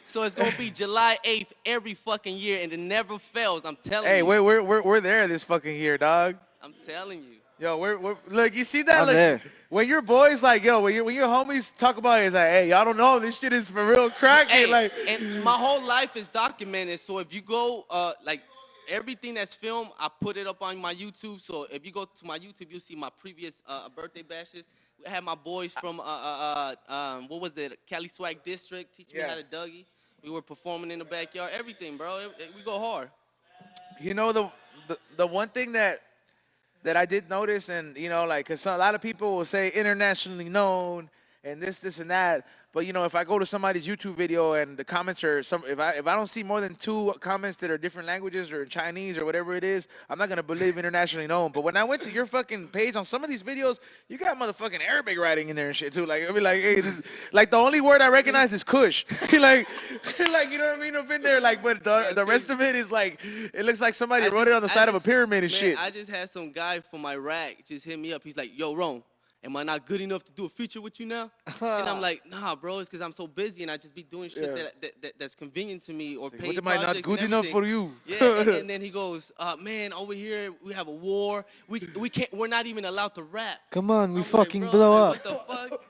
So it's gonna be July 8th every fucking year, and it never fails. I'm telling you. Hey, we're there this fucking year, dog. I'm telling you. Yo, we're look. You see that? I'm Like, there. when your boys like, yo, when your homies talk about it, it's like, hey, y'all don't know this shit is for real cracking. Hey, Like, and my whole life is documented. So if you go, like everything that's filmed, I put it up on my YouTube. So if you go to my YouTube, you'll see my previous birthday bashes. I had my boys from what was it, Cali Swag District, teach me how to Dougie. We were performing in the backyard. Everything, bro. We go hard. you know the one thing that I did notice, and you know, like, cause a lot of people will say internationally known and this and that, but you know, if I go to somebody's YouTube video and the comments are if I don't see more than 2 comments that are different languages or in Chinese or whatever it is, I'm not gonna believe internationally known. But when I went to your fucking page on some of these videos, you got motherfucking Arabic writing in there and shit too. Like, I mean, like, hey, like the only word I recognize is Kush. like, you know what I mean? Up in there, like, but the rest of it is like, it looks like somebody wrote it on the side of a pyramid and man, shit. I just had some guy from Iraq just hit me up. He's like, yo, Rome, am I not good enough to do a feature with you now? And I'm like, nah, bro, it's because I'm so busy and I just be doing shit that's convenient to me or Like, paid what am I not projects good and enough everything. for you? Yeah, and then he goes, man, over here we have a war. We can't. We're not even allowed to rap. Come on, we I'm fucking like, bro, blow like, up. What the fuck?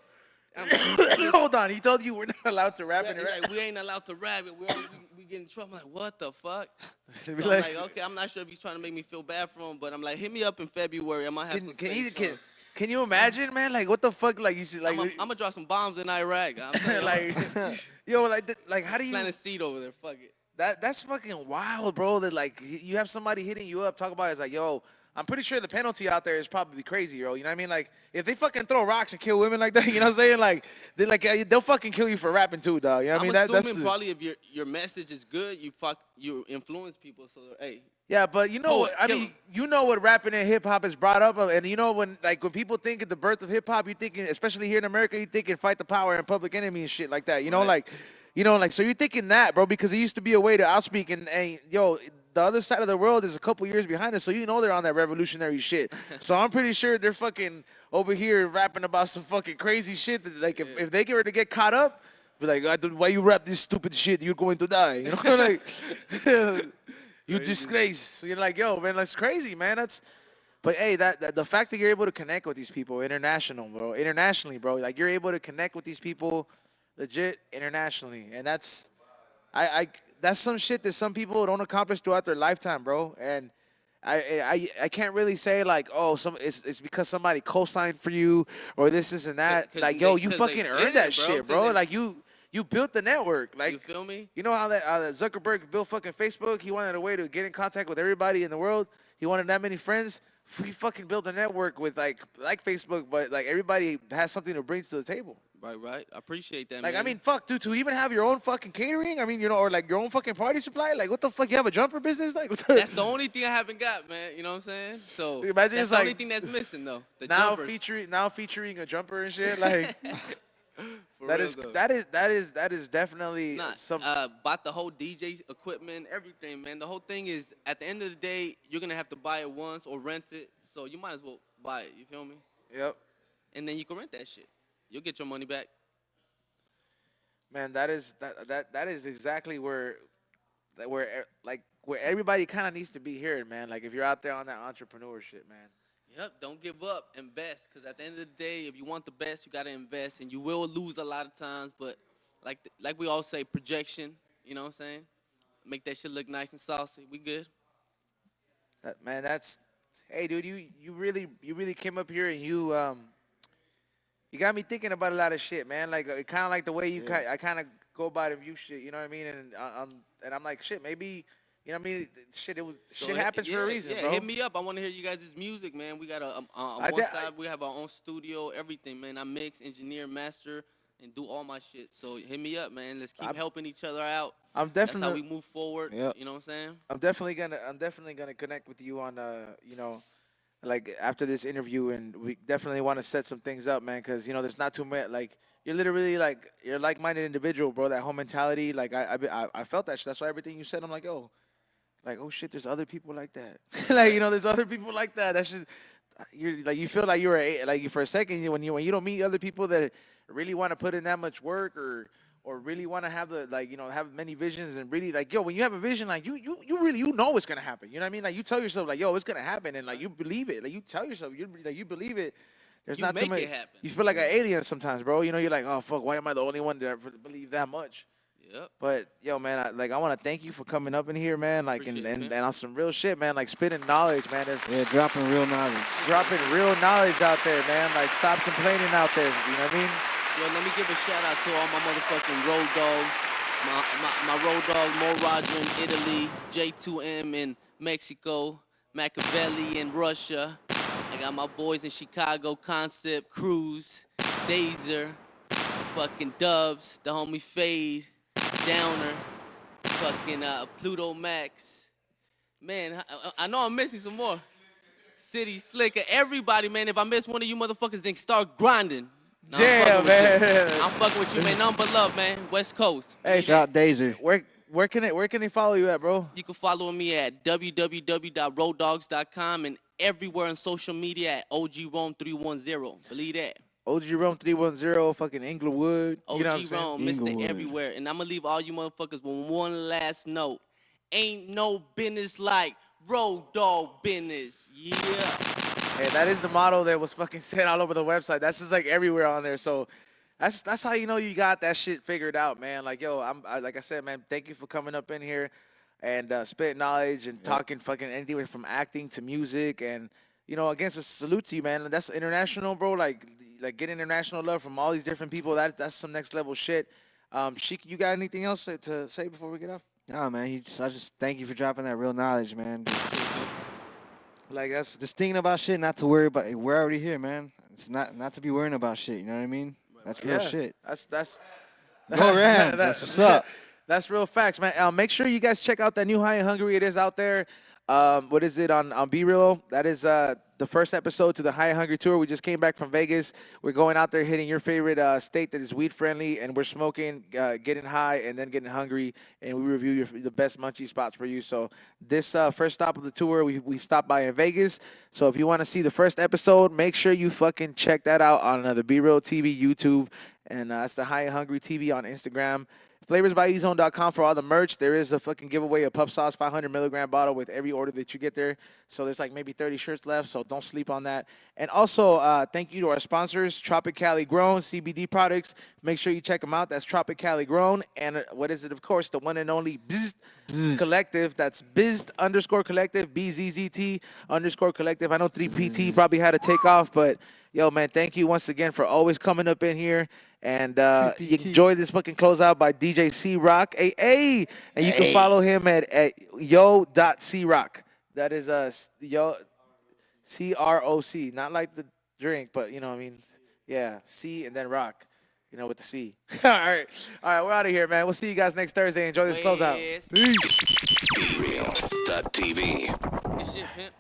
I'm like, Hold on, he told you we're not allowed to rap in he's Iraq. like, we ain't allowed to rap. We get in trouble. I'm like, what the fuck? So Be I'm like, like, okay, I'm not sure if he's trying to make me feel bad for him, but I'm like, hit me up in February. I might have some space for him. can you imagine, man? Like, what the fuck? Like, you see, like, I'm gonna drop some bombs in Iraq. I'm like, yo, like, how do you? plant a seed over there. Fuck it. That's fucking wild, bro. That like you have somebody hitting you up, talk about it, it's like, yo, I'm pretty sure the penalty out there is probably crazy, bro. You know what I mean? Like if they fucking throw rocks and kill women like that, you know what I'm saying? Like they'll fucking kill you for rapping too, dog. You know what I mean? I'm assuming That's probably if your message is good, you influence people. So hey, yeah, but you know Pull what? it, I kill mean, 'em. you know what rapping and hip hop is brought up of, and you know when people think of the birth of hip hop, you thinking, especially here in America, you thinking Fight the Power and Public Enemy and shit like that. You know, Right. like, so you're thinking that, bro, because it used to be a way to outspeak, and yo, the other side of the world is a couple years behind us, so you know they're on that revolutionary shit. So I'm pretty sure they're fucking over here rapping about some fucking crazy shit that, like, if they were to get caught up, be like, why you rap this stupid shit? You're going to die. You know, like. You disgrace. You're like, yo, man, that's crazy, man. But hey, that the fact that you're able to connect with these people internationally, bro, like you're able to connect with these people, legit internationally, and that's some shit that some people don't accomplish throughout their lifetime, bro. And I can't really say like, oh, it's because somebody co-signed for you or this and that. 'Cause Like, yo, they- you 'cause fucking they earned in that it, bro, shit, 'cause bro. they- Like you built the network. Like, you feel me? you know how that Zuckerberg built fucking Facebook? He wanted a way to get in contact with everybody in the world. He wanted that many friends. He fucking built a network with like Facebook, but like everybody has something to bring to the table. Right. I appreciate that, Like, man. I mean, fuck, dude, to even have your own fucking catering, I mean, or like your own fucking party supply, like, what the fuck? You have a jumper business? Like, what the? That's the only thing I haven't got, man. You know what I'm saying? So Imagine that's it's the only like- thing that's missing, though. The now jumpers. featuring a jumper and shit, like For that real, is though. that is definitely Nah, some. bought the whole DJ equipment, everything, man. The whole thing is, at the end of the day, you're gonna have to buy it once or rent it. So you might as well buy it. You feel me? Yep. And then you can rent that shit. You'll get your money back. Man, that is exactly where everybody kind of needs to be here, man. Like if you're out there on that entrepreneur shit, man. Yep. Don't give up. Invest, because at the end of the day, if you want the best, you gotta invest, and you will lose a lot of times. But like we all say, projection. You know what I'm saying? Make that shit look nice and saucy. We good. Man, hey, dude, you really came up here and you got me thinking about a lot of shit, man. Like kind of like the way I kind of go about and view shit. You know what I mean? And I'm like, shit, maybe. You know what I mean? Shit So, happens for a reason, yeah, bro. hit me up. I want to hear you guys' music, man. We got on one side, we have our own studio, everything, man. I mix, engineer, master, and do all my shit. So hit me up, man. Let's keep helping each other out. I'm That's how definitely we move forward. Yep. You know what I'm saying? I'm definitely gonna connect with you on like after this interview, and we definitely want to set some things up, man, because there's not too much. Like you're literally like you're a like-minded individual, bro. That whole mentality, like I felt that shit. That's why everything you said, I'm like, yo, like, oh shit, there's other people like that. Like there's other people like that. That's just you're like you feel like like for a second when you don't meet other people that really want to put in that much work or really want to have the have many visions and really like when you have a vision like you really it's gonna happen. You know what I mean? Like you tell yourself like it's gonna happen and like you believe it. Like you tell yourself you believe it. There's You not too make many. it happen. You feel like an alien sometimes, bro. You're like, oh fuck, why am I the only one that believe that much? Yep. But yo, man, I want to thank you for coming up in here, man. Like Appreciate it, man. and on some real shit, man. Like spitting knowledge, man. Yeah, dropping real knowledge. Dropping real knowledge out there, man. Like stop complaining out there. You know what I mean? Yo, let me give a shout out to all my motherfucking road dogs. My road dog, Mo Roger in Italy, J2M in Mexico, Machiavelli in Russia. I got my boys in Chicago, Concept, Cruz, Dazer, fucking Dubs, the homie Fade, Downer, fucking Pluto Max. Man, I know I'm missing some more. City Slicker, everybody, man. If I miss one of you motherfuckers, then start grinding. Nah, Damn, man. I'm fucking with you, man. Nothing but love, man. West Coast. Hey, Shout out Dazer. where can they follow you at, bro? You can follow me at www.rowdoggs.com and everywhere on social media at OGRome310. Believe that. OG Rome 310, fucking Inglewood. OG You know what I'm saying? Rome, Mr. Inglewood. Everywhere. And I'm going to leave all you motherfuckers with one last note. Ain't no business like road dog business. Yeah. Hey, that is the motto that was fucking said all over the website. That's just like everywhere on there. So that's how you know you got that shit figured out, man. Like, yo, like I said, man, thank you for coming up in here and spitting knowledge and talking fucking anything from acting to music and against a salute to you, man. That's international, bro. Like getting international love from all these different people. That's some next level shit. Sheik, you got anything else to say before we get off? Nah, man. I just thank you for dropping that real knowledge, man. Like that's Just thinking about shit, not to worry about. We're already here, man. It's not to be worrying about shit. You know what I mean? That's real shit. That's Go Rams. That's what's up. That's real facts, man. Make sure you guys check out that new High and Hungry. It is out there. What is it on Be Real? That is the first episode to the High and Hungry tour. We just came back from Vegas. We're going out there hitting your favorite state that is weed friendly, and we're smoking, getting high, and then getting hungry. And we review the best munchie spots for you. So this first stop of the tour, we stopped by in Vegas. So if you want to see the first episode, make sure you fucking check that out on the Be Real TV YouTube, and that's the High and Hungry TV on Instagram. FlavorsByEZone.com for all the merch. There is a fucking giveaway, a Puff Sauce 500 milligram bottle with every order that you get there. So there's like maybe 30 shirts left, so don't sleep on that. And also, thank you to our sponsors, Tropicali Grown, CBD products. Make sure you check them out. That's Tropicali Grown. And what is it? Of course, the one and only Bzzt Collective. That's Bzzt_Collective, BZZT_Collective. I know 3PT probably had to take off, but yo, man, thank you once again for always coming up in here. And you enjoy this fucking closeout by DJ C-Rock. Hey. And you can follow him at yo.crock. That is yo, C-R-O-C. Not like the drink, but you know what I mean. Yeah, C and then rock. You know, with the C. All right, we're out of here, man. We'll see you guys next Thursday. Enjoy this closeout. BeReal.tv. This shit, pimp.